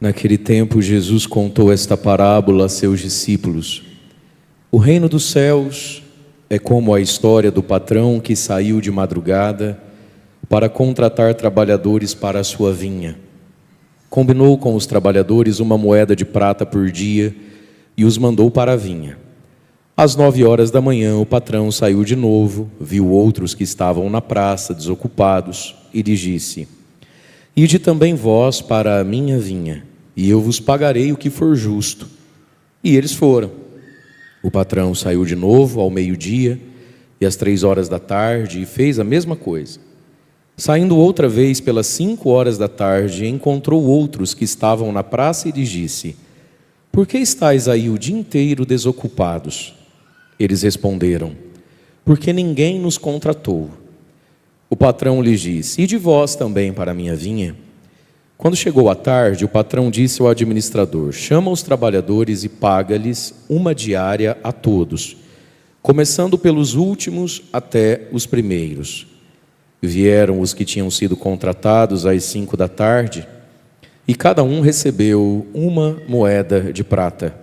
Naquele tempo, Jesus contou esta parábola a seus discípulos. O reino dos céus é como a história do patrão que saiu de madrugada para contratar trabalhadores para a sua vinha. Combinou com os trabalhadores uma moeda de prata por dia e os mandou para a vinha. Às 9 horas da manhã, o patrão saiu de novo, viu outros que estavam na praça, desocupados, e lhes disse: Ide também vós para a minha vinha, e eu vos pagarei o que for justo. E eles foram. O patrão saiu de novo ao meio-dia e às 3 horas da tarde e fez a mesma coisa. Saindo outra vez pelas 5 horas da tarde, encontrou outros que estavam na praça e lhes disse: Por que estáis aí o dia inteiro desocupados? Eles responderam: Porque ninguém nos contratou. O patrão lhes disse: Ide vós também para a minha vinha. Quando chegou a tarde, o patrão disse ao administrador: Chama os trabalhadores e paga-lhes uma diária a todos, começando pelos últimos até os primeiros. Vieram os que tinham sido contratados às 5 da tarde, e cada um recebeu uma moeda de prata.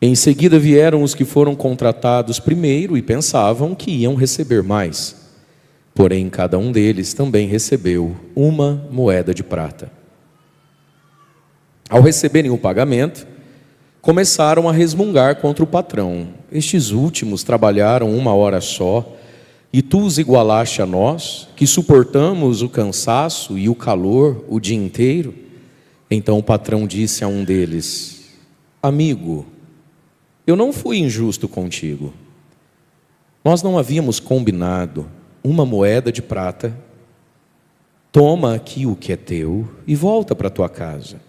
Em seguida vieram os que foram contratados primeiro e pensavam que iam receber mais. Porém, cada um deles também recebeu uma moeda de prata. Ao receberem o pagamento, começaram a resmungar contra o patrão: Estes últimos trabalharam 1 hora só, e tu os igualaste a nós, que suportamos o cansaço e o calor o dia inteiro? Então o patrão disse a um deles: Amigo, eu não fui injusto contigo. Nós não havíamos combinado uma moeda de prata? Toma aqui o que é teu e volta para tua casa.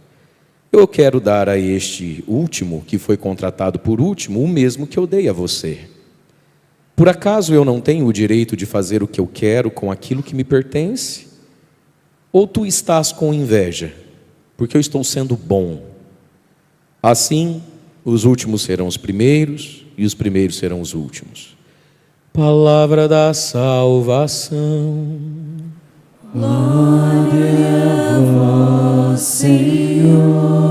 Eu quero dar a este último, que foi contratado por último, o mesmo que eu dei a você. Por acaso eu não tenho o direito de fazer o que eu quero com aquilo que me pertence? Ou tu estás com inveja, porque eu estou sendo bom? Assim, os últimos serão os primeiros, e os primeiros serão os últimos. Palavra da salvação. Glória a vós, Senhor.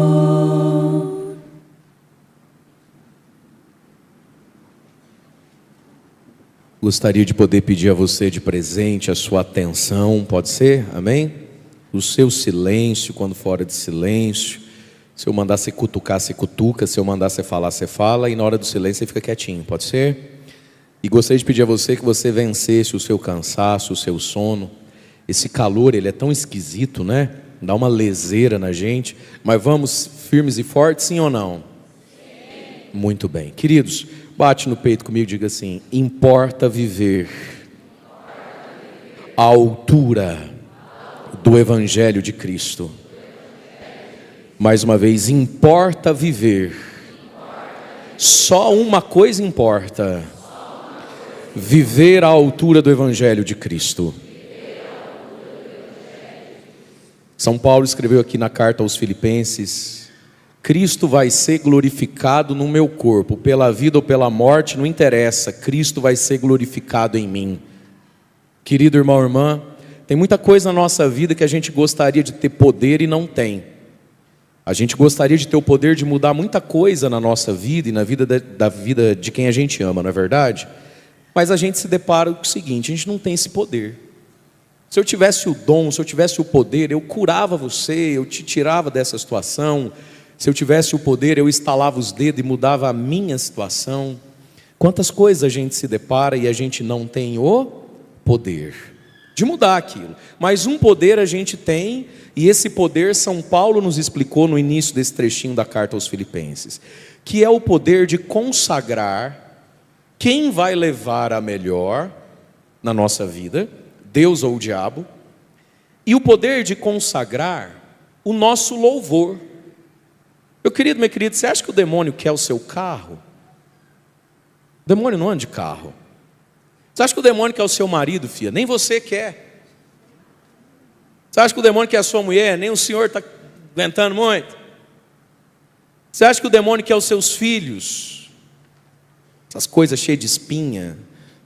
Gostaria de poder pedir a você de presente a sua atenção, pode ser? Amém? O seu silêncio, quando fora de silêncio. Se eu mandar você cutucar, você cutuca. Se eu mandar você falar, você fala. E na hora do silêncio você fica quietinho, pode ser? E gostaria de pedir a você que você vencesse o seu cansaço, o seu sono. Esse calor, ele é tão esquisito, né? Dá uma leseira na gente. Mas vamos firmes e fortes, sim ou não? Sim. Muito bem. Queridos, bate no peito comigo e diga assim: importa viver à altura do Evangelho de Cristo. Mais uma vez, importa viver. Só uma coisa importa: viver à altura do Evangelho de Cristo. São Paulo escreveu aqui na carta aos Filipenses: Cristo vai ser glorificado no meu corpo, pela vida ou pela morte, não interessa, Cristo vai ser glorificado em mim. Querido irmão, irmã, tem muita coisa na nossa vida que a gente gostaria de ter poder e não tem. A gente gostaria de ter o poder de mudar muita coisa na nossa vida e na vida da vida de quem a gente ama, não é verdade? Mas a gente se depara com o seguinte: a gente não tem esse poder. Se eu tivesse o dom, se eu tivesse o poder, eu curava você, eu te tirava dessa situação. Se eu tivesse o poder, eu estalava os dedos e mudava a minha situação. Quantas coisas a gente se depara e a gente não tem o poder de mudar aquilo. Mas um poder a gente tem, e esse poder São Paulo nos explicou no início desse trechinho da carta aos Filipenses, que é o poder de consagrar quem vai levar a melhor na nossa vida, Deus ou o diabo, e o poder de consagrar o nosso louvor. Meu querido, minha querida, você acha que o demônio quer o seu carro? O demônio não anda de carro. Você acha que o demônio quer o seu marido, filha? Nem você quer. Você acha que o demônio quer a sua mulher? Nem o senhor está aguentando muito. Você acha que o demônio quer os seus filhos? Essas coisas cheias de espinha,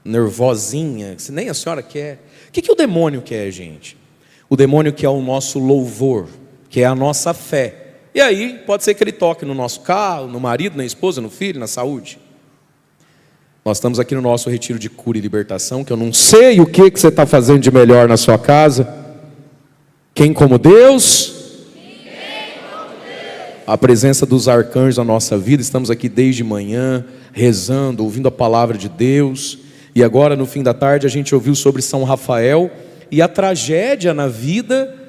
nervosinha, que nem a senhora quer. O que o demônio quer, gente? O demônio quer o nosso louvor, que é a nossa fé, E aí, pode ser que ele toque no nosso carro, no marido, na esposa, no filho, na saúde. Nós estamos aqui no nosso retiro de cura e libertação, que eu não sei o que você está fazendo de melhor na sua casa. Quem como Deus? A presença dos arcanjos na nossa vida. Estamos aqui desde manhã, rezando, ouvindo a palavra de Deus. E agora, no fim da tarde, a gente ouviu sobre São Rafael e a tragédia na vida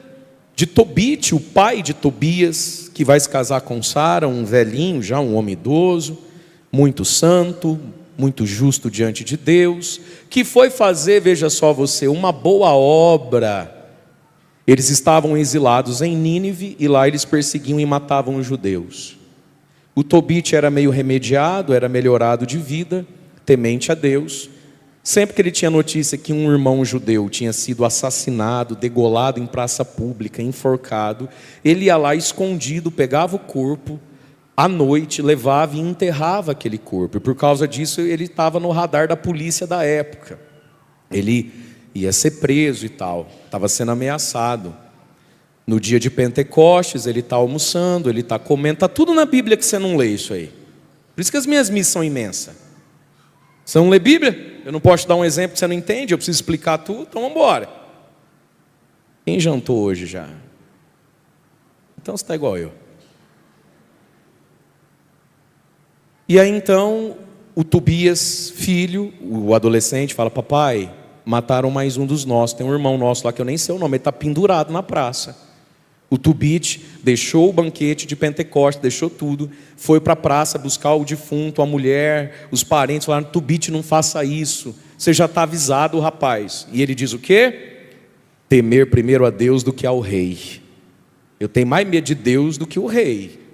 de Tobit, o pai de Tobias, que vai se casar com Sara, um velhinho, já um homem idoso, muito santo, muito justo diante de Deus, que foi fazer, veja só você, uma boa obra. Eles estavam exilados em Nínive e lá eles perseguiam e matavam os judeus. O Tobit era meio remediado, era melhorado de vida, temente a Deus. Sempre que ele tinha notícia que um irmão judeu tinha sido assassinado, degolado em praça pública, enforcado, ele ia lá escondido, pegava o corpo, à noite, levava e enterrava aquele corpo. E por causa disso ele estava no radar da polícia da época. Ele ia ser preso e tal, estava sendo ameaçado. No dia de Pentecostes, ele está almoçando, ele está comendo, está tudo na Bíblia que você não lê isso aí. Por isso que as minhas missas são imensas. Você não lê Bíblia? Eu não posso te dar um exemplo que você não entende, eu preciso explicar tudo, então vamos embora. Quem jantou hoje já? Então você está igual eu. E aí então, o Tobias, filho, o adolescente, fala: papai, mataram mais um dos nossos, tem um irmão nosso lá que eu nem sei o nome, ele está pendurado na praça. O Tobit deixou o banquete de Pentecostes, deixou tudo, foi para a praça buscar o defunto, a mulher, os parentes, falaram: Tobit, não faça isso, você já está avisado, rapaz. E ele diz o quê? Temer primeiro a Deus do que ao rei. Eu tenho mais medo de Deus do que o rei.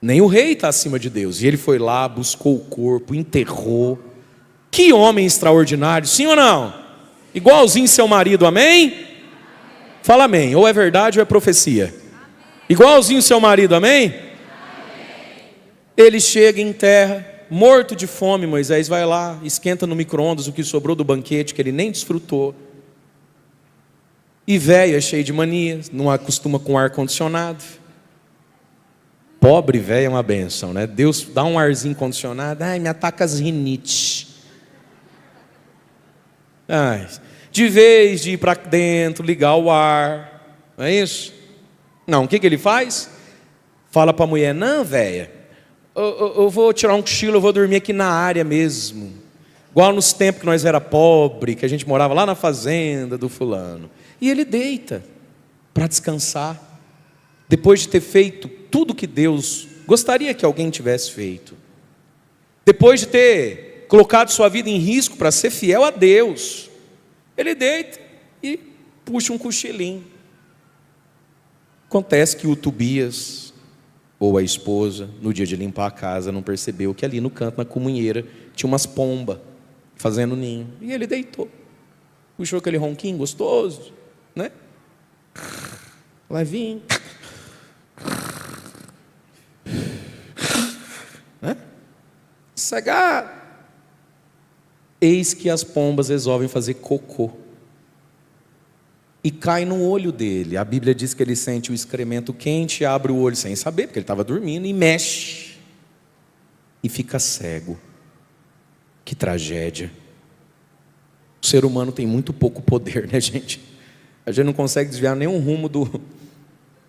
Nem o rei está acima de Deus. E ele foi lá, buscou o corpo, enterrou. Que homem extraordinário, sim ou não? Igualzinho seu marido, amém? Fala amém, ou é verdade ou é profecia. Amém. Igualzinho seu marido, amém? Amém? Ele chega em terra, morto de fome. Moisés vai lá, esquenta no micro-ondas o que sobrou do banquete, que ele nem desfrutou. E velho, é cheio de manias, não acostuma com ar-condicionado. Pobre velho é uma benção, né? Deus dá um arzinho condicionado, ai, me ataca as rinites. Ai, de vez de ir para dentro, ligar o ar, não é isso? Não, o que ele faz? Fala para a mulher: não, velha, eu vou tirar um cochilo, eu vou dormir aqui na área mesmo. Igual nos tempos que nós era pobre, que a gente morava lá na fazenda do fulano. E ele deita para descansar, depois de ter feito tudo que Deus gostaria que alguém tivesse feito. Depois de ter colocado sua vida em risco para ser fiel a Deus. Ele deita e puxa um cochilinho. Acontece que o Tobias, ou a esposa, no dia de limpar a casa, não percebeu que ali no canto, na comunheira, tinha umas pombas fazendo ninho. E ele deitou. Puxou aquele ronquinho gostoso, né? Levinho. Sossegado. Eis que as pombas resolvem fazer cocô. E cai no olho dele. A Bíblia diz que ele sente o excremento quente, abre o olho sem saber, porque ele estava dormindo, e mexe. E fica cego. Que tragédia. O ser humano tem muito pouco poder, né, gente? A gente não consegue desviar nenhum rumo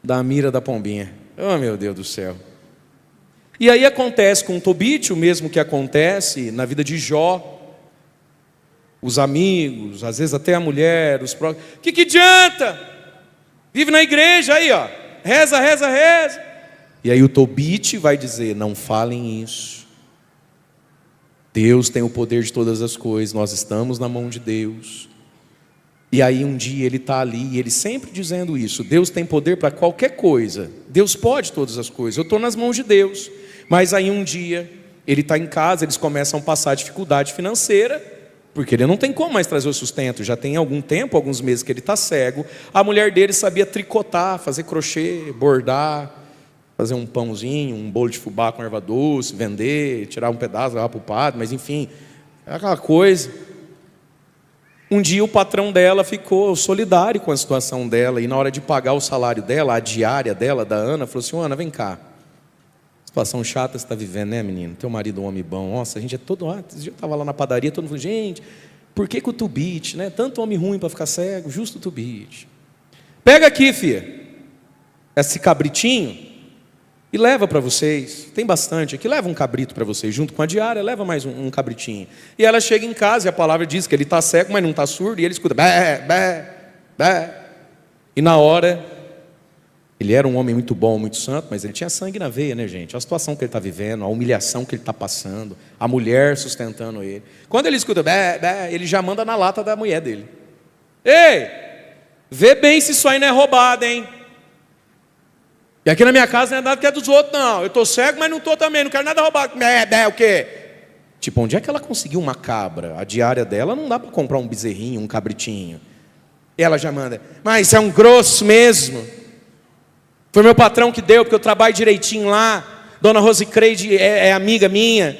da mira da pombinha. Oh, meu Deus do céu. E aí acontece com Tobit o mesmo que acontece na vida de Jó. Os amigos, às vezes até a mulher, os próprios. Que adianta? Vive na igreja aí, ó. Reza, reza, reza. E aí o Tobit vai dizer: não falem isso. Deus tem o poder de todas as coisas, nós estamos na mão de Deus. E aí um dia ele está ali, e ele sempre dizendo isso: Deus tem poder para qualquer coisa. Deus pode todas as coisas, eu estou nas mãos de Deus. Mas aí um dia, ele está em casa, eles começam a passar dificuldade financeira, porque ele não tem como mais trazer o sustento. Já tem algum tempo, alguns meses que ele está cego. A mulher dele sabia tricotar, fazer crochê, bordar, fazer um pãozinho, um bolo de fubá com erva doce, vender, tirar um pedaço, levar para o padre, mas enfim, aquela coisa. Um dia o patrão dela ficou solidário com a situação dela, e na hora de pagar o salário dela, a diária dela, da Ana, falou assim: Ana, vem cá. Situação chata você está vivendo, né, menino? Teu marido é um homem bom. Nossa, a gente é todo... eu estava lá na padaria, todo mundo falou: gente, por que o Tubite, né? Tanto homem ruim para ficar cego, justo o Tubite. Pega aqui, filha, esse cabritinho, e leva para vocês. Tem bastante aqui, leva um cabrito para vocês, junto com a diária, leva mais um cabritinho. E ela chega em casa, e a palavra diz que ele está cego, mas não está surdo, e ele escuta: bé, bé, bé. E na hora... ele era um homem muito bom, muito santo, mas ele tinha sangue na veia, né, gente? A situação que ele está vivendo, a humilhação que ele está passando, a mulher sustentando ele. Quando ele escuta bé, bé, ele já manda na lata da mulher dele: ei, vê bem se isso aí não é roubado, hein? E aqui na minha casa não é nada que é dos outros, não. Eu estou cego, mas não estou também, não quero nada roubado. Bé, bé, o quê? Tipo, onde é que ela conseguiu uma cabra? A diária dela não dá para comprar um bezerrinho, um cabritinho. E ela já manda: mas isso é um grosso mesmo. Foi meu patrão que deu, porque eu trabalho direitinho lá. Dona Rosicreide é amiga minha.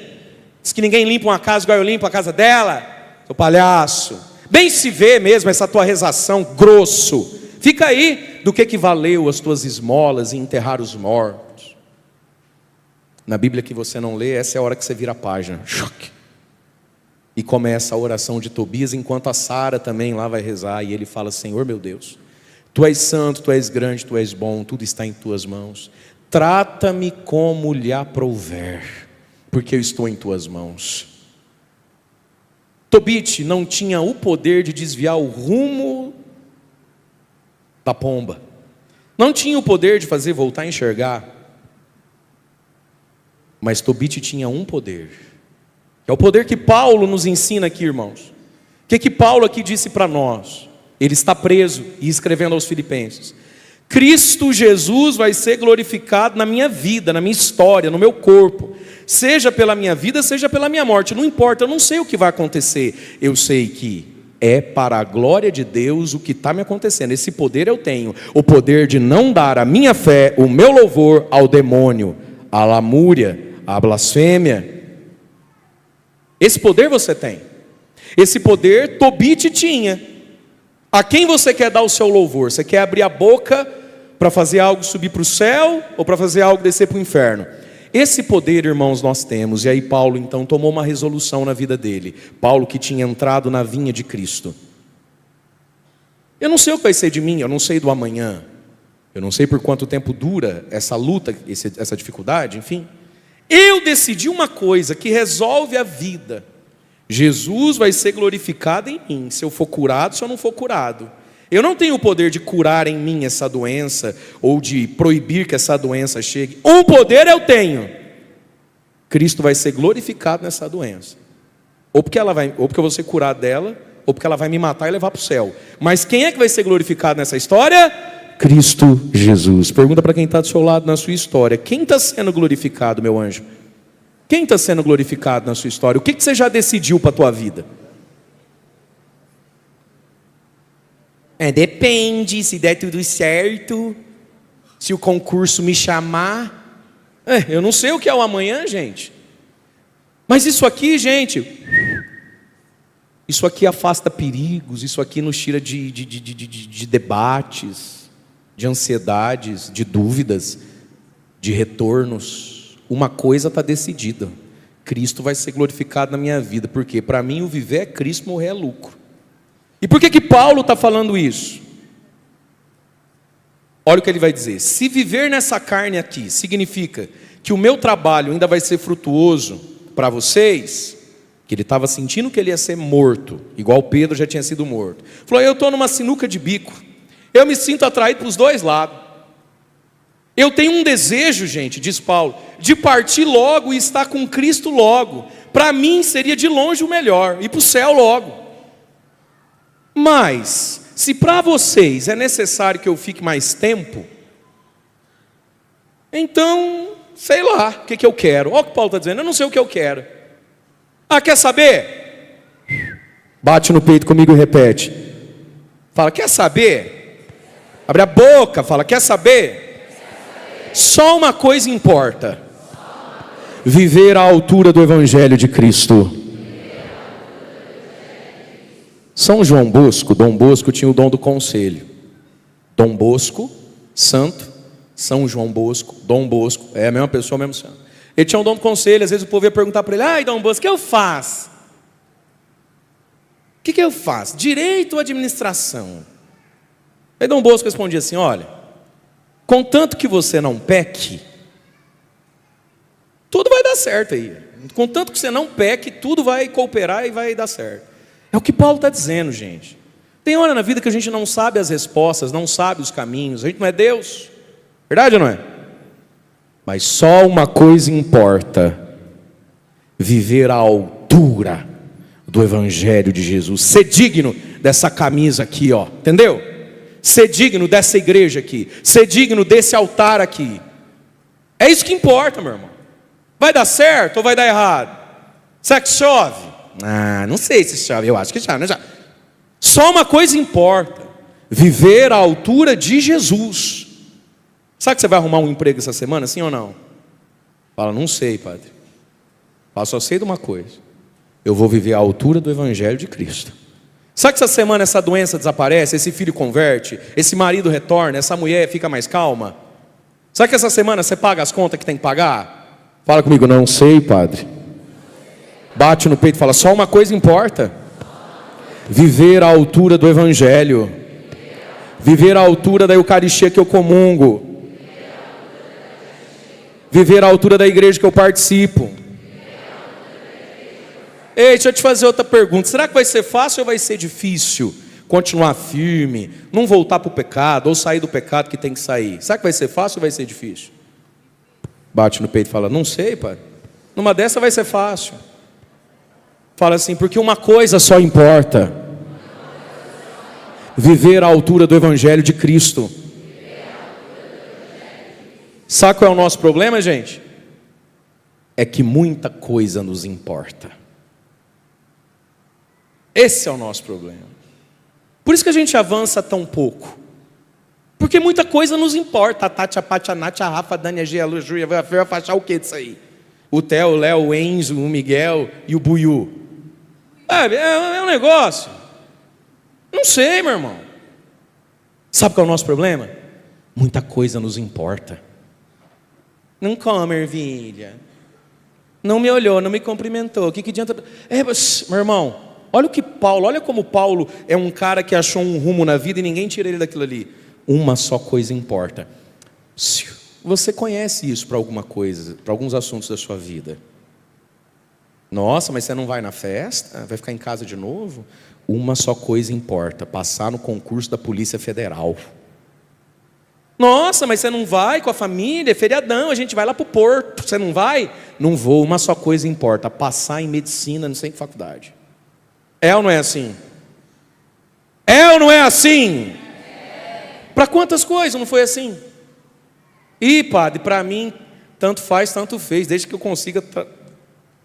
Diz que ninguém limpa uma casa igual eu limpo a casa dela. Seu palhaço. Bem se vê mesmo essa tua rezação grosso. Fica aí, do que valeu as tuas esmolas e enterrar os mortos. Na Bíblia que você não lê, essa é a hora que você vira a página. Choque. E começa a oração de Tobias, enquanto a Sara também lá vai rezar. E ele fala: Senhor meu Deus, Tu és santo, Tu és grande, Tu és bom, tudo está em Tuas mãos. Trata-me como lhe aprouver, porque eu estou em Tuas mãos. Tobite não tinha o poder de desviar o rumo da pomba. Não tinha o poder de fazer voltar a enxergar. Mas Tobite tinha um poder. É o poder que Paulo nos ensina aqui, irmãos. O que Paulo aqui disse para nós? Ele está preso e escrevendo aos Filipenses: Cristo Jesus vai ser glorificado na minha vida, na minha história, no meu corpo, seja pela minha vida, seja pela minha morte. Não importa, eu não sei o que vai acontecer. Eu sei que é para a glória de Deus o que está me acontecendo. Esse poder eu tenho, o poder de não dar a minha fé, o meu louvor ao demônio, à lamúria, à blasfêmia. Esse poder você tem. Esse poder Tobite tinha. A quem você quer dar o seu louvor? Você quer abrir a boca para fazer algo subir para o céu, ou para fazer algo descer para o inferno? Esse poder, irmãos, nós temos. E aí Paulo então tomou uma resolução na vida dele. Paulo, que tinha entrado na vinha de Cristo: eu não sei o que vai ser de mim, eu não sei do amanhã, eu não sei por quanto tempo dura essa luta, essa dificuldade, enfim. Eu decidi uma coisa que resolve a vida: Jesus vai ser glorificado em mim, se eu for curado, se eu não for curado. Eu não tenho o poder de curar em mim essa doença, ou de proibir que essa doença chegue. Um poder eu tenho: Cristo vai ser glorificado nessa doença. Ou porque eu vou ser curado dela, ou porque ela vai me matar e levar para o céu. Mas quem é que vai ser glorificado nessa história? Cristo Jesus. Pergunta para quem está do seu lado na sua história: quem está sendo glorificado, meu anjo? Quem está sendo glorificado na sua história? O que você já decidiu para a tua vida? Depende, se der tudo certo, se o concurso me chamar. Eu não sei o que é o amanhã, gente. Mas isso aqui, gente, isso aqui afasta perigos, isso aqui nos tira de debates, de ansiedades, de dúvidas, de retornos. Uma coisa está decidida: Cristo vai ser glorificado na minha vida. Porque para mim o viver é Cristo, morrer é lucro. E por que Paulo está falando isso? Olha o que ele vai dizer: se viver nessa carne aqui significa que o meu trabalho ainda vai ser frutuoso para vocês, que ele estava sentindo que ele ia ser morto, igual Pedro já tinha sido morto. Falou: eu estou numa sinuca de bico, eu me sinto atraído para os dois lados. Eu tenho um desejo, gente, diz Paulo, de partir logo e estar com Cristo logo. Para mim seria de longe o melhor, ir para o céu logo. Mas, se para vocês é necessário que eu fique mais tempo, então, sei lá, o que eu quero. Olha o que Paulo está dizendo: eu não sei o que eu quero. Quer saber? Bate no peito comigo e repete. Fala: quer saber? Abre a boca, fala: quer saber? Só uma coisa importa: viver à altura do Evangelho de Cristo. São João Bosco, Dom Bosco tinha o dom do conselho. Dom Bosco, santo, São João Bosco, Dom Bosco, é a mesma pessoa, o mesmo santo. Ele tinha um dom do conselho, às vezes o povo ia perguntar para ele: ai, Dom Bosco, o que eu faço? O que eu faço? Direito ou administração? Aí Dom Bosco respondia assim: olha, contanto que você não peque, tudo vai dar certo aí. Contanto que você não peque, tudo vai cooperar e vai dar certo. É o que Paulo está dizendo, gente. Tem hora na vida que a gente não sabe as respostas, não sabe os caminhos, a gente não é Deus. Verdade ou não é? Mas só uma coisa importa: viver à altura do Evangelho de Jesus. Ser digno dessa camisa aqui, ó, entendeu? Ser digno dessa igreja aqui. Ser digno desse altar aqui. É isso que importa, meu irmão. Vai dar certo ou vai dar errado? Será que chove? Ah, não sei se chove, eu acho que já, não já. Só uma coisa importa: viver à altura de Jesus. Sabe que você vai arrumar um emprego essa semana, sim ou não? Fala: não sei, padre. Fala: só sei de uma coisa: eu vou viver à altura do Evangelho de Cristo. Sabe que essa semana essa doença desaparece, esse filho converte, esse marido retorna, essa mulher fica mais calma? Sabe que essa semana você paga as contas que tem que pagar? Fala comigo: não sei, padre. Bate no peito e fala: só uma coisa importa: viver à altura do Evangelho. Viver à altura da Eucaristia que eu comungo. Viver à altura da igreja que eu participo. Ei, deixa eu te fazer outra pergunta: será que vai ser fácil ou vai ser difícil continuar firme, não voltar para o pecado, ou sair do pecado que tem que sair? Será que vai ser fácil ou vai ser difícil? Bate no peito e fala: não sei, pai. Numa dessa vai ser fácil. Fala assim: porque uma coisa só importa: viver à altura do Evangelho de Cristo. Sabe qual é o nosso problema, gente? É que muita coisa nos importa. Esse é o nosso problema. Por isso que a gente avança tão pouco. Porque muita coisa nos importa. A Tati, a Pati, a Nath, a Rafa, a Dani, a Gia, a Lu, a Júlia, vai achar o que disso aí? O Theo, o Léo, o Enzo, o Miguel e o Buiú. É um negócio. Não sei, meu irmão. Sabe qual é o nosso problema? Muita coisa nos importa. Não come ervilha. Não me olhou, não me cumprimentou. O que adianta? Meu irmão, olha como Paulo é um cara que achou um rumo na vida e ninguém tira ele daquilo ali. Uma só coisa importa. Você conhece isso para alguma coisa, para alguns assuntos da sua vida. Nossa, mas você não vai na festa? Vai ficar em casa de novo? Uma só coisa importa: passar no concurso da Polícia Federal. Nossa, mas você não vai com a família? É feriadão, a gente vai lá para o Porto. Você não vai? Não vou. Uma só coisa importa: passar em medicina, não sei que faculdade. É ou não é assim? É ou não é assim? Para quantas coisas não foi assim? E padre, para mim, tanto faz, tanto fez, desde que eu consiga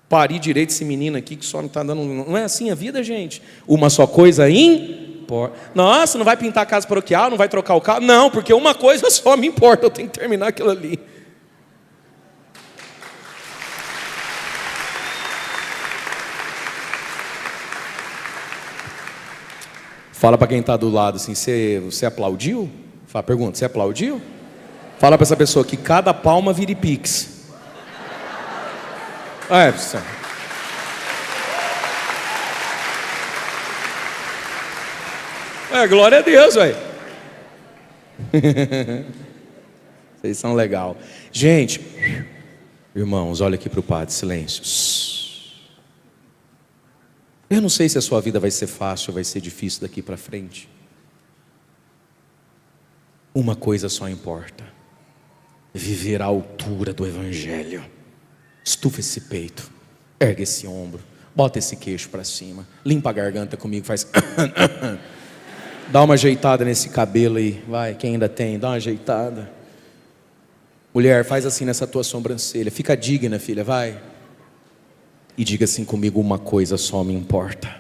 parir direito esse menino aqui que só não está dando. Não é assim a vida, gente? Uma só coisa importa. Nossa, não vai pintar a casa paroquial, não vai trocar o carro? Não, porque uma coisa só me importa: eu tenho que terminar aquilo ali. Fala para quem está do lado assim: você aplaudiu? Pergunta: você aplaudiu? Fala para essa pessoa que cada palma vire pix. Pessoal. Glória a Deus, velho. Vocês são legal. Gente, irmãos, olha aqui para o padre, silêncio. Eu não sei se a sua vida vai ser fácil ou vai ser difícil daqui para frente. Uma coisa só importa: viver à altura do Evangelho. Estufa esse peito, ergue esse ombro, bota esse queixo para cima, limpa a garganta comigo, faz... Dá uma ajeitada nesse cabelo aí, vai, quem ainda tem, dá uma ajeitada. Mulher, faz assim nessa tua sobrancelha, fica digna, filha, vai. E diga assim comigo: uma coisa só me importa: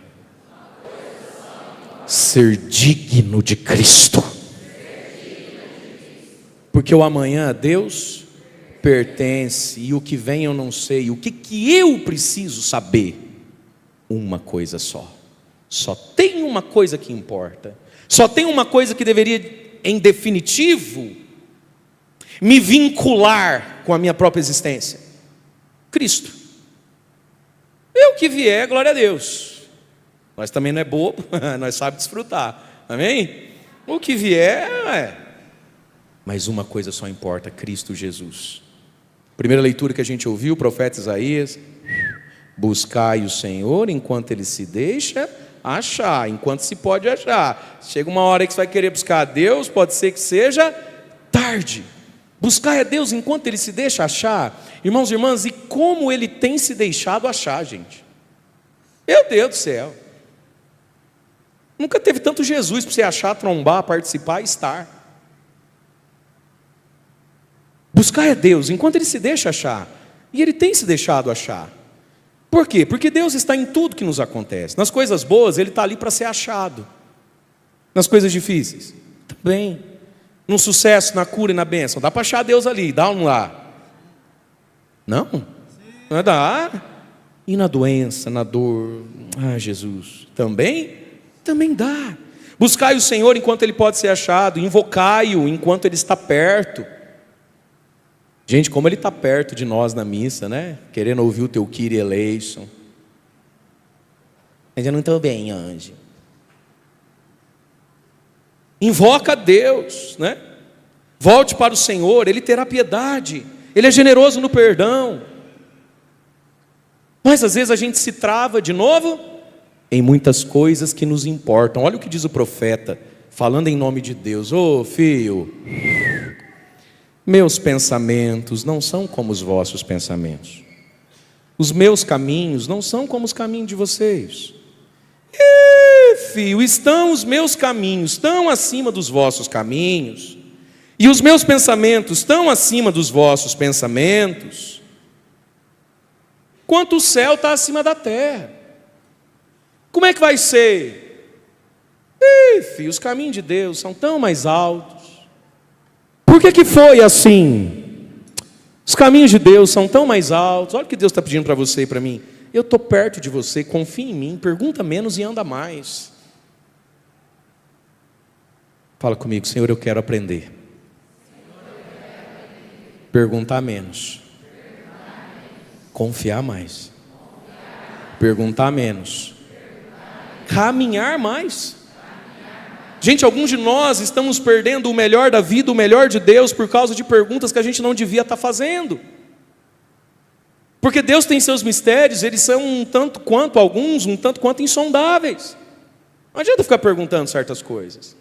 ser digno de Cristo. Porque o amanhã a Deus pertence, e o que vem eu não sei. O que eu preciso saber? Uma coisa só: Só tem uma coisa que importa. Só tem uma coisa que deveria, em definitivo, me vincular com a minha própria existência: Cristo. E o que vier, glória a Deus. Nós também não é bobo, nós sabemos desfrutar. Amém? O que vier, Mas uma coisa só importa: Cristo Jesus. Primeira leitura que a gente ouviu, o profeta Isaías: buscai o Senhor enquanto Ele se deixa achar, enquanto se pode achar. Chega uma hora que você vai querer buscar a Deus, pode ser que seja tarde. Buscar a Deus enquanto Ele se deixa achar. Irmãos e irmãs, e como Ele tem se deixado achar, gente? Meu Deus do céu. Nunca teve tanto Jesus para você achar, trombar, participar e estar. Buscar a Deus enquanto Ele se deixa achar. E Ele tem se deixado achar. Por quê? Porque Deus está em tudo que nos acontece. Nas coisas boas, Ele está ali para ser achado. Nas coisas difíceis, também. No sucesso, na cura e na bênção, dá para achar Deus ali, dá um lá. Não? Não dá. E na doença, na dor, Jesus, também? Também dá. Buscai o Senhor enquanto Ele pode ser achado, invocai-o enquanto Ele está perto. Gente, como Ele está perto de nós na missa, né? Querendo ouvir o teu Kyrie eleison. Mas eu não estou bem hoje. Invoca a Deus, né? Volte para o Senhor, Ele terá piedade. Ele é generoso no perdão. Mas às vezes a gente se trava de novo em muitas coisas que nos importam. Olha o que diz o profeta, falando em nome de Deus: ô filho, meus pensamentos não são como os vossos pensamentos, os meus caminhos não são como os caminhos de vocês. Filho, estão os meus caminhos tão acima dos vossos caminhos, e os meus pensamentos tão acima dos vossos pensamentos, quanto o céu está acima da terra. Como é que vai ser? Filho, os caminhos de Deus são tão mais altos. Por que foi assim? Os caminhos de Deus são tão mais altos. Olha o que Deus está pedindo para você e para mim. Eu estou perto de você, confia em mim, pergunta menos e anda mais. Fala comigo: Senhor, eu quero aprender. Perguntar menos. Confiar mais. Perguntar menos. Caminhar mais. Gente, alguns de nós estamos perdendo o melhor da vida, o melhor de Deus, por causa de perguntas que a gente não devia estar fazendo. Porque Deus tem seus mistérios, eles são um tanto quanto insondáveis. Não adianta ficar perguntando certas coisas.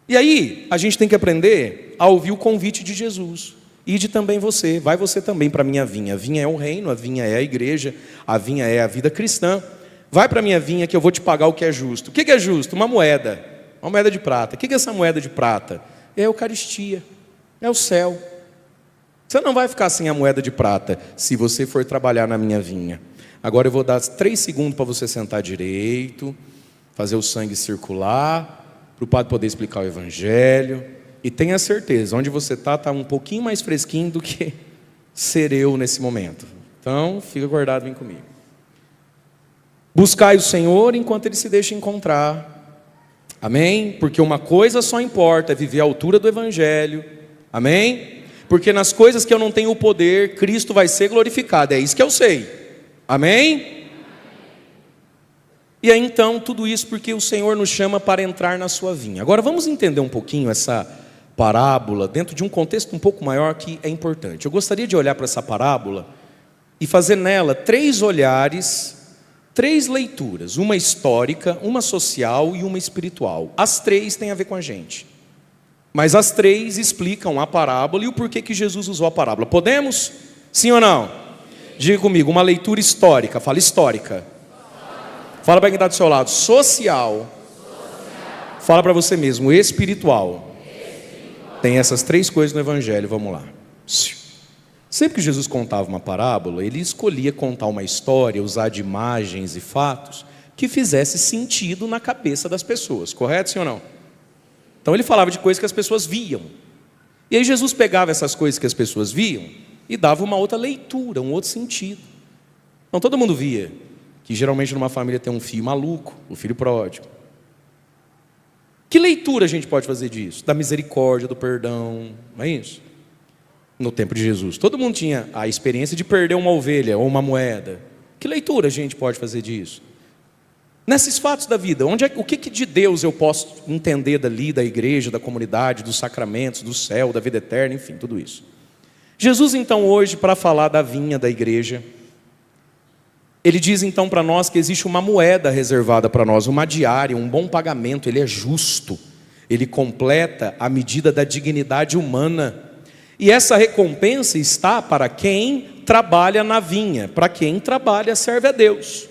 E aí, a gente tem que aprender a ouvir o convite de Jesus. Ide também você, vai você também para a minha vinha. A vinha é o reino, a vinha é a igreja, a vinha é a vida cristã. Vai para a minha vinha que eu vou te pagar o que é justo. O que é justo? Uma moeda de prata. O que é essa moeda de prata? É a Eucaristia, é o céu. Você não vai ficar sem a moeda de prata se você for trabalhar na minha vinha. Agora eu vou dar 3 segundos para você sentar direito, fazer o sangue circular, para o padre poder explicar o evangelho. E tenha certeza, onde você está um pouquinho mais fresquinho do que ser eu nesse momento. Então, fica guardado, vem comigo. Buscai o Senhor enquanto Ele se deixa encontrar. Amém? Porque uma coisa só importa, é viver à altura do evangelho. Amém? Porque nas coisas que eu não tenho o poder, Cristo vai ser glorificado. É isso que eu sei. Amém? E aí então, tudo isso porque o Senhor nos chama para entrar na sua vinha. Agora vamos entender um pouquinho essa parábola dentro de um contexto um pouco maior que é importante. Eu gostaria de olhar para essa parábola e fazer nela 3 olhares, 3 leituras. Uma histórica, uma social e uma espiritual. As 3 têm a ver com a gente. Mas as 3 explicam a parábola e o porquê que Jesus usou a parábola. Podemos? Sim ou não? Diga comigo, uma leitura histórica. Fala histórica. Fala para quem está do seu lado. Social. Fala para você mesmo. Espiritual. Tem essas 3 coisas no Evangelho. Vamos lá. Sempre que Jesus contava uma parábola, Ele escolhia contar uma história, usar de imagens e fatos que fizesse sentido na cabeça das pessoas. Correto, sim ou não? Então Ele falava de coisas que as pessoas viam. E aí Jesus pegava essas coisas que as pessoas viam e dava uma outra leitura, um outro sentido. Então todo mundo via que geralmente numa família tem um filho maluco, o filho pródigo. Que leitura a gente pode fazer disso? Da misericórdia, do perdão, não é isso? No tempo de Jesus, todo mundo tinha a experiência de perder uma ovelha ou uma moeda. Que leitura a gente pode fazer disso? Nesses fatos da vida, o que de Deus eu posso entender dali, da igreja, da comunidade, dos sacramentos, do céu, da vida eterna, enfim, tudo isso. Jesus então hoje, para falar da vinha da igreja, ele diz então para nós que existe uma moeda reservada para nós, uma diária, um bom pagamento, ele é justo, ele completa a medida da dignidade humana. E essa recompensa está para quem trabalha na vinha, para quem trabalha, serve a Deus,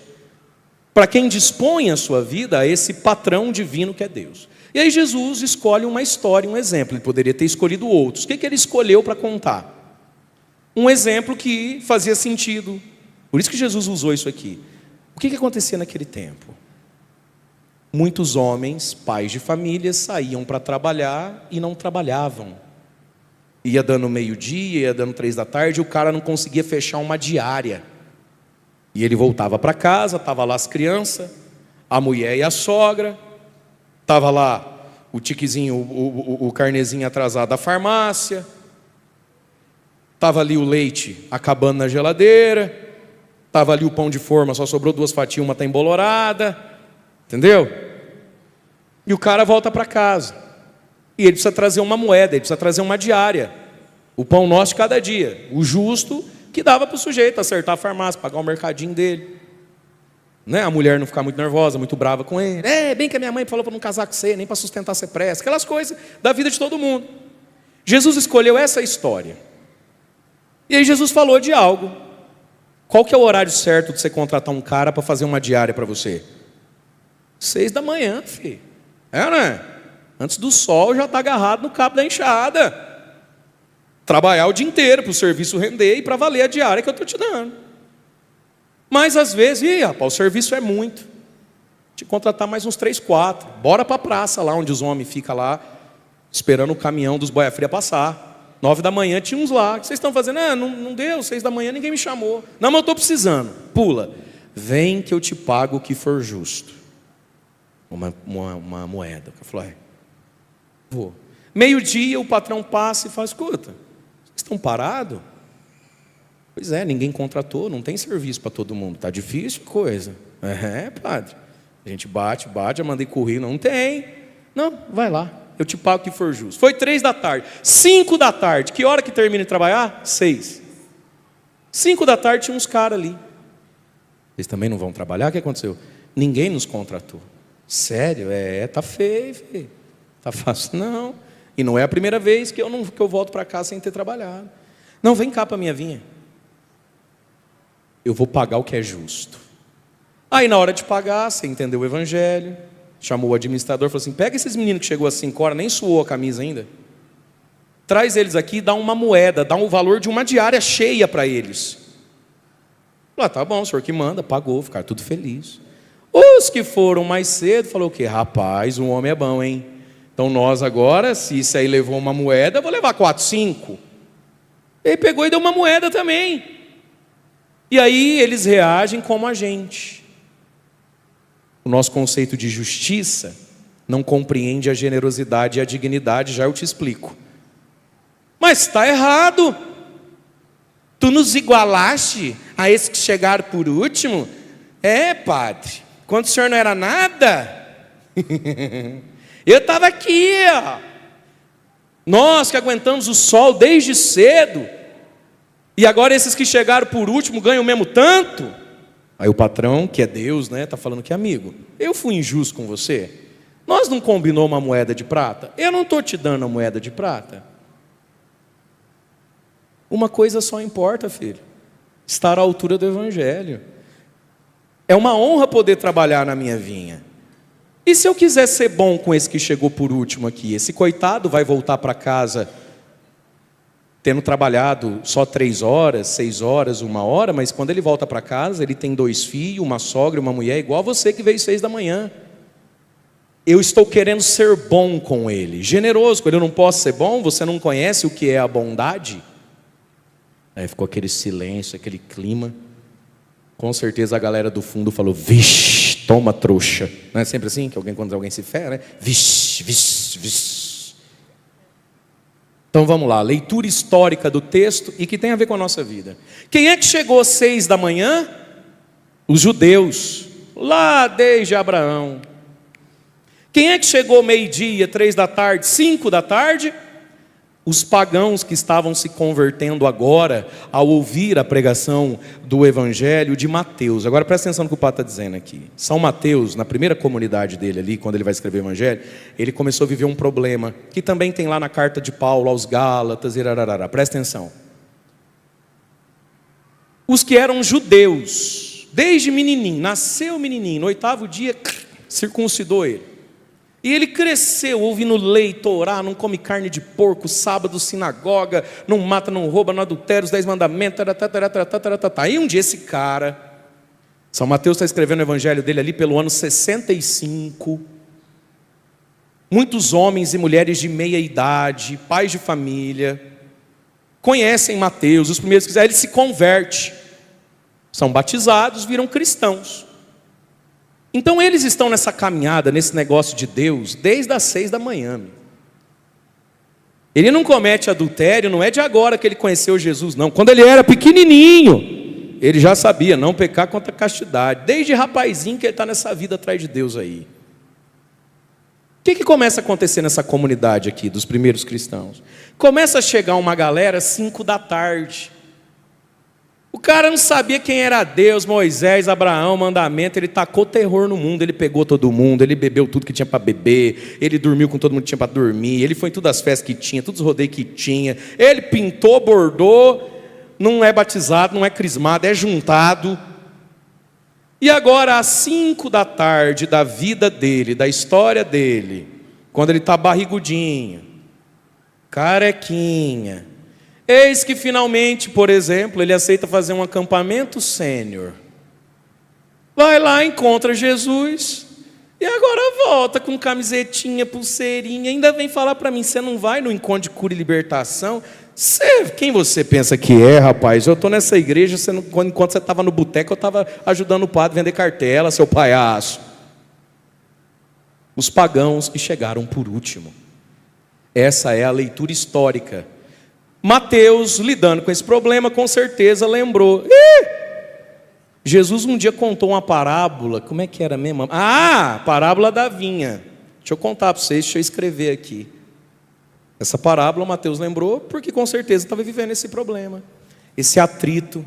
para quem dispõe a sua vida a esse patrão divino que é Deus. E aí Jesus escolhe uma história, um exemplo, ele poderia ter escolhido outros. O que ele escolheu para contar? Um exemplo que fazia sentido. Por isso que Jesus usou isso aqui. O que acontecia naquele tempo? Muitos homens, pais de família, saíam para trabalhar e não trabalhavam. Ia dando meio-dia, ia dando 3 da tarde, e o cara não conseguia fechar uma diária. E ele voltava para casa, estava lá as crianças, a mulher e a sogra, estava lá o tiquezinho, o carnezinho atrasado da farmácia, estava ali o leite acabando na geladeira, estava ali o pão de forma, só sobrou 2 fatias, uma está embolorada, entendeu? E o cara volta para casa, e ele precisa trazer uma moeda, ele precisa trazer uma diária, o pão nosso de cada dia, o justo que dava para o sujeito acertar a farmácia, pagar o mercadinho dele, né? A mulher não ficar muito nervosa, muito brava com ele, bem que a minha mãe falou para não casar com você, nem para sustentar você presta, aquelas coisas da vida de todo mundo. Jesus escolheu essa história, e aí Jesus falou de algo. Qual que é o horário certo de você contratar um cara para fazer uma diária para você? 6 da manhã, filho. Né? Antes do sol já está agarrado no cabo da enxada. Trabalhar o dia inteiro para o serviço render e para valer a diária que eu estou te dando. Mas às vezes, rapaz, o serviço é muito. Te contratar mais uns 3, 4. Bora para a praça lá onde os homens ficam lá, esperando o caminhão dos boia fria passar. 9 da manhã tinha uns lá. O que vocês estão fazendo? Não deu, 6 da manhã ninguém me chamou. Não, mas eu estou precisando. Pula. Vem que eu te pago o que for justo. Uma moeda. Eu falei, vou. Meio-dia o patrão passa e fala, escuta, vocês estão parados? Pois é, ninguém contratou, não tem serviço para todo mundo. Está difícil a coisa. Padre. A gente bate, já mandei currículo, não tem. Não, vai lá. Eu te pago o que for justo. Foi 3 da tarde. 5 da tarde. Que hora que termina de trabalhar? 6. 5 da tarde tinha uns caras ali. Vocês também não vão trabalhar? O que aconteceu? Ninguém nos contratou. Sério? Tá feio, filho. Tá fácil não. E não é a primeira vez que eu volto para casa sem ter trabalhado. Não, vem cá para minha vinha. Eu vou pagar o que é justo. Aí na hora de pagar, você entendeu o evangelho. Chamou o administrador e falou assim, pega esses meninos que chegou às 5 horas, nem suou a camisa ainda. Traz eles aqui e dá uma moeda, dá um valor de uma diária cheia para eles. Tá bom, o senhor que manda, pagou, ficaram tudo felizes. Os que foram mais cedo, falou o quê? Rapaz, o homem é bom, hein? Então nós agora, se isso aí levou uma moeda, eu vou levar 4, 5. Ele pegou e deu uma moeda também. E aí eles reagem como a gente. O nosso conceito de justiça não compreende a generosidade e a dignidade, já eu te explico. Mas está errado. Tu nos igualaste a esses que chegaram por último? Padre, quando o senhor não era nada, eu estava aqui, ó. Nós que aguentamos o sol desde cedo, e agora esses que chegaram por último ganham o mesmo tanto? Aí o patrão, que é Deus, né, está falando que amigo, eu fui injusto com você? Nós não combinou uma moeda de prata? Eu não estou te dando a moeda de prata? Uma coisa só importa, filho: estar à altura do evangelho. É uma honra poder trabalhar na minha vinha. E se eu quiser ser bom com esse que chegou por último aqui? Esse coitado vai voltar para casa tendo trabalhado só 3 horas, 6 horas, 1 hora, mas quando ele volta para casa, ele tem 2 filhos, uma sogra, uma mulher, igual você que veio 6 da manhã. Eu estou querendo ser bom com ele, generoso com ele. Eu não posso ser bom? Você não conhece o que é a bondade? Aí ficou aquele silêncio, aquele clima. Com certeza a galera do fundo falou: vixe, toma trouxa. Não é sempre assim que quando alguém se ferra, né? Vixe, vixe, vixe. Então vamos lá, leitura histórica do texto e que tem a ver com a nossa vida. Quem é que chegou às 6 da manhã? Os judeus, lá desde Abraão. Quem é que chegou meio-dia, 3 da tarde, 5 da tarde? Os pagãos que estavam se convertendo agora ao ouvir a pregação do Evangelho de Mateus. Agora presta atenção no que o Padre está dizendo aqui. São Mateus, na primeira comunidade dele ali, quando ele vai escrever o Evangelho, ele começou a viver um problema, que também tem lá na carta de Paulo aos Gálatas, irararara. Presta atenção. Os que eram judeus, desde menininho, nasceu menininho, no 8º dia, circuncidou ele. E ele cresceu ouvindo lei, Torá, não come carne de porco, sábado, sinagoga, não mata, não rouba, não adultera, os 10 mandamentos, Aí um dia esse cara, São Mateus está escrevendo o evangelho dele ali pelo ano 65, muitos homens e mulheres de meia idade, pais de família, conhecem Mateus, os primeiros que quiserem, ele se converte, são batizados, viram cristãos. Então eles estão nessa caminhada, nesse negócio de Deus, desde as 6 da manhã. Ele não comete adultério, não é de agora que ele conheceu Jesus, não. Quando ele era pequenininho, ele já sabia não pecar contra a castidade. Desde rapazinho que ele está nessa vida atrás de Deus aí. O que começa a acontecer nessa comunidade aqui, dos primeiros cristãos? Começa a chegar uma galera às 5 da tarde. O cara não sabia quem era Deus, Moisés, Abraão, mandamento. Ele tacou terror no mundo, ele pegou todo mundo, ele bebeu tudo que tinha para beber, ele dormiu com todo mundo que tinha para dormir, ele foi em todas as festas que tinha, todos os rodeios que tinha, ele pintou, bordou, não é batizado, não é crismado, é juntado. E agora às 5 da tarde da vida dele, da história dele, quando ele está barrigudinho, carequinha, eis que finalmente, por exemplo, ele aceita fazer um acampamento sênior. Vai lá, encontra Jesus, e agora volta com camisetinha, pulseirinha, ainda vem falar para mim: você não vai no encontro de cura e libertação? Quem você pensa que é, rapaz? Eu estou nessa igreja, enquanto você estava no boteco, eu estava ajudando o padre a vender cartela, seu palhaço. Os pagãos que chegaram por último. Essa é a leitura histórica. Mateus, lidando com esse problema, com certeza lembrou. Jesus um dia contou uma parábola. Como é que era mesmo? Parábola da vinha. Deixa eu contar para vocês, deixa eu escrever aqui. Essa parábola Mateus lembrou, porque com certeza estava vivendo esse problema, esse atrito.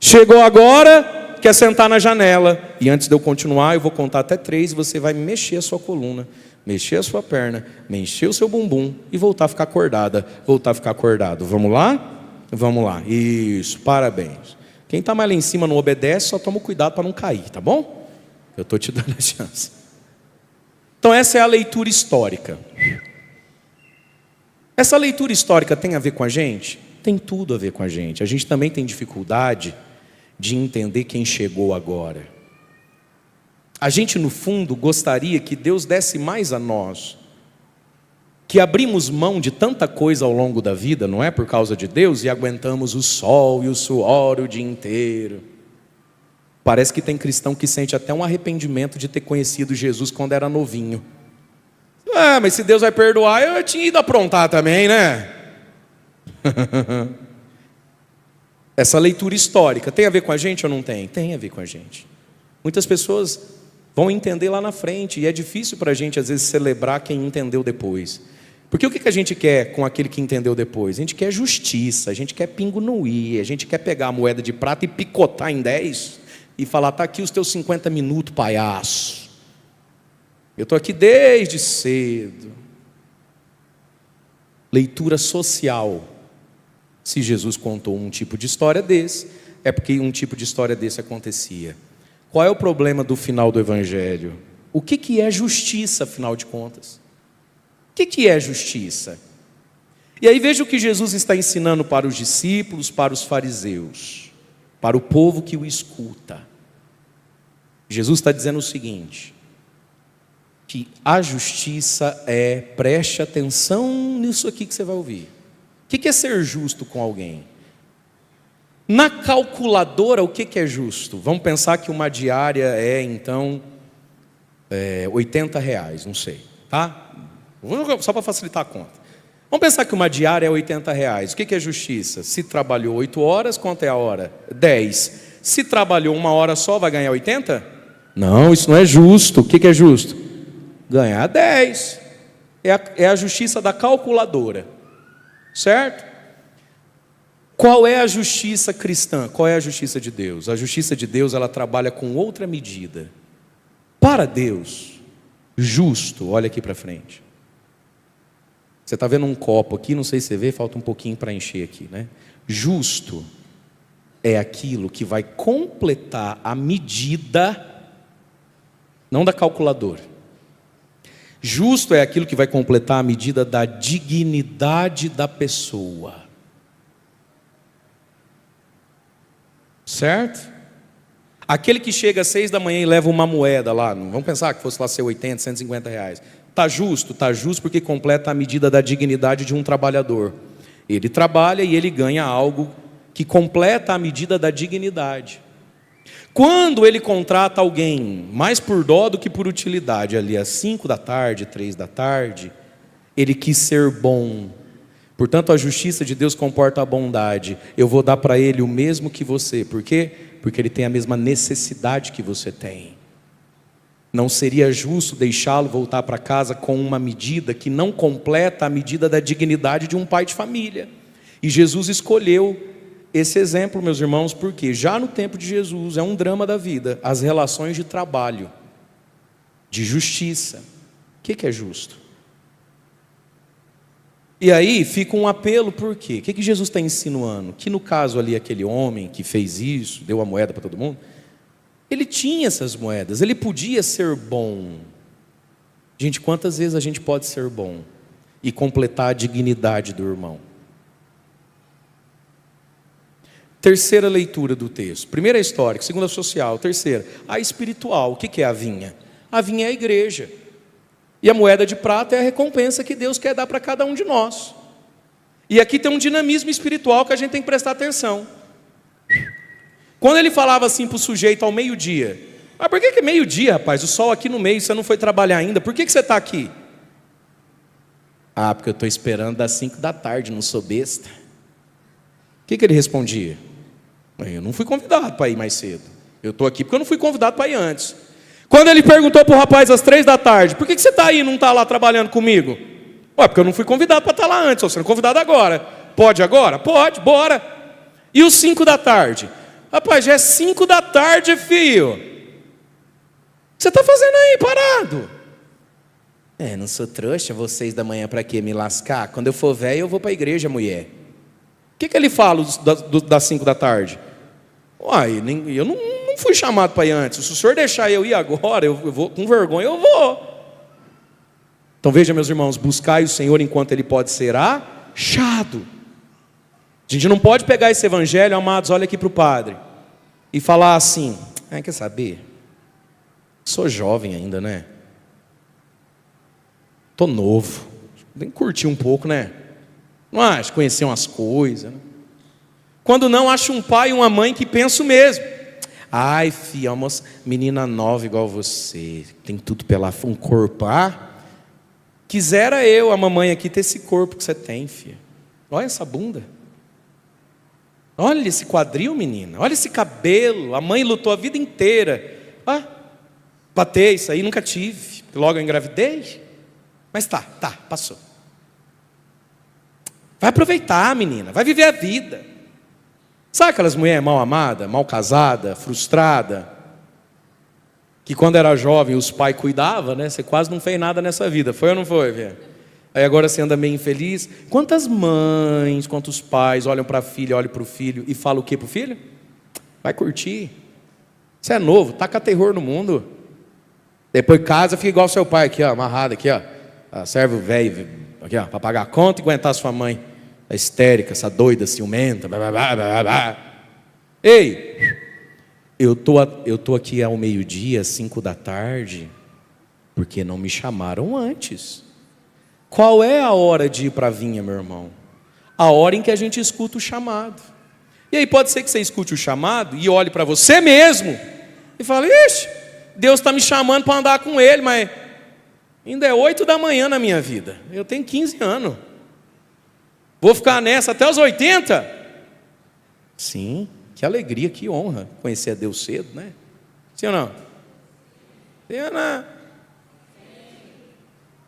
Chegou agora, quer sentar na janela. E antes de eu continuar, eu vou contar até 3 e você vai mexer a sua coluna, mexer a sua perna, mexer o seu bumbum e voltar a ficar acordada, voltar a ficar acordado. Vamos lá? Vamos lá. Isso, parabéns. Quem está mais lá em cima não obedece, só toma cuidado para não cair, tá bom? Eu estou te dando a chance. Então essa é a leitura histórica. Essa leitura histórica tem a ver com a gente? Tem tudo a ver com a gente. A gente também tem dificuldade de entender quem chegou agora. A gente, no fundo, gostaria que Deus desse mais a nós, que abrimos mão de tanta coisa ao longo da vida, não é por causa de Deus, e aguentamos o sol e o suor o dia inteiro. Parece que tem cristão que sente até um arrependimento de ter conhecido Jesus quando era novinho. Mas se Deus vai perdoar, eu tinha ido aprontar também, né? Essa leitura histórica tem a ver com a gente ou não tem? Tem a ver com a gente. Muitas pessoas vão entender lá na frente, e é difícil para a gente às vezes celebrar quem entendeu depois. Porque o que a gente quer com aquele que entendeu depois? A gente quer justiça, a gente quer pingo no i, a gente quer pegar a moeda de prata e picotar em 10 e falar: está aqui os teus 50 minutos, palhaço. Eu estou aqui desde cedo. Leitura social. Se Jesus contou um tipo de história desse, é porque um tipo de história desse acontecia. Qual é o problema do final do Evangelho? O que é justiça, afinal de contas? O que é justiça? E aí veja o que Jesus está ensinando para os discípulos, para os fariseus, para o povo que o escuta. Jesus está dizendo o seguinte: que a justiça preste atenção nisso aqui que você vai ouvir. O que é ser justo com alguém? Na calculadora, o que é justo? Vamos pensar que uma diária é, então, R$80, não sei, tá? Só para facilitar a conta. Vamos pensar que uma diária é R$80. O que é justiça? Se trabalhou 8 horas, quanto é a hora? 10. Se trabalhou 1 hora só, vai ganhar 80? Não, isso não é justo. O que é justo? Ganhar 10. É a justiça da calculadora. Certo? Qual é a justiça cristã? Qual é a justiça de Deus? A justiça de Deus, ela trabalha com outra medida. Para Deus, justo, olha aqui para frente. Você está vendo um copo aqui, não sei se você vê, falta um pouquinho para encher aqui, né? Justo é aquilo que vai completar a medida, não da calculadora. Justo é aquilo que vai completar a medida da dignidade da pessoa. Certo? Aquele que chega às 6 da manhã e leva uma moeda lá, vamos pensar que fosse lá ser 80, R$150. Está justo porque completa a medida da dignidade de um trabalhador. Ele trabalha e ele ganha algo que completa a medida da dignidade. Quando ele contrata alguém, mais por dó do que por utilidade, ali às 5 da tarde, 3 da tarde, ele quis ser bom. Portanto, a justiça de Deus comporta a bondade. Eu vou dar para ele o mesmo que você. Por quê? Porque ele tem a mesma necessidade que você tem. Não seria justo deixá-lo voltar para casa com uma medida que não completa a medida da dignidade de um pai de família. E Jesus escolheu esse exemplo, meus irmãos, porque já no tempo de Jesus é um drama da vida, as relações de trabalho, de justiça. O que é justo? E aí fica um apelo, por quê? O que Jesus está insinuando? Que no caso ali, aquele homem que fez isso, deu a moeda para todo mundo, ele tinha essas moedas, ele podia ser bom. Gente, quantas vezes a gente pode ser bom e completar a dignidade do irmão? Terceira leitura do texto. Primeira, a histórica. Segunda, a social. Terceira, a espiritual. O que é a vinha? A vinha é a igreja. E a moeda de prata é a recompensa que Deus quer dar para cada um de nós. E aqui tem um dinamismo espiritual que a gente tem que prestar atenção. Quando ele falava assim para o sujeito ao meio-dia: mas por que meio-dia, rapaz? O sol aqui no meio, você não foi trabalhar ainda, por que você está aqui? Ah, porque eu estou esperando das 5 da tarde, não sou besta. O que ele respondia? Eu não fui convidado para ir mais cedo. Eu estou aqui porque eu não fui convidado para ir antes. Quando ele perguntou para o rapaz às 3 da tarde: por que você está aí e não está lá trabalhando comigo? Ué, porque eu não fui convidado para estar lá antes, estou sendo convidado agora. Pode agora? Pode, bora. E os 5 da tarde? Rapaz, já é 5 da tarde, filho. O que você está fazendo aí, parado? Não sou trouxa, vocês da manhã para quê? Me lascar? Quando eu for velho, eu vou para a igreja, mulher. O que ele fala das 5 da tarde? Uai, eu não fui chamado para ir antes. Se o senhor deixar eu ir agora, eu vou com vergonha, eu vou. Então veja, meus irmãos, buscai o Senhor enquanto Ele pode ser achado. A gente não pode pegar esse evangelho, amados, olha aqui para o padre, e falar assim: quer saber? Sou jovem ainda, né? Estou novo, tem que curtir um pouco, né? Não acho, conhecer umas coisas, né? Quando não, acho um pai e uma mãe que pensam mesmo: ai, filha, uma menina nova igual você, tem tudo pela um corpo. Quisera eu, a mamãe aqui, ter esse corpo que você tem, filha. Olha essa bunda. Olha esse quadril, menina. Olha esse cabelo. A mãe lutou a vida inteira. Bater isso aí nunca tive. Logo eu engravidei. Mas tá, passou. Vai aproveitar, menina. Vai viver a vida. Sabe aquelas mulheres mal amadas, mal casada, frustrada, que quando era jovem os pais cuidavam, né? Você quase não fez nada nessa vida. Foi ou não foi, velho? Aí agora você anda meio infeliz. Quantas mães, quantos pais olham para a filha, olham para o filho e falam o que para o filho? Vai curtir. Você é novo, taca terror no mundo. Depois casa, fica igual seu pai aqui, ó, amarrado aqui, ó. Serve o velho aqui, ó, para pagar a conta e aguentar sua mãe. A histérica, essa doida, ciumenta. Blá, blá, blá, blá, blá. Ei, eu tô aqui ao meio-dia, às 5 da tarde, porque não me chamaram antes. Qual é a hora de ir para a vinha, meu irmão? A hora em que a gente escuta o chamado. E aí pode ser que você escute o chamado e olhe para você mesmo e fale: ixi, Deus está me chamando para andar com Ele, mas ainda é 8 da manhã na minha vida. Eu tenho 15 anos. Vou ficar nessa até os 80? Sim, que alegria, que honra conhecer a Deus cedo, né? Sim ou não? Sim ou não?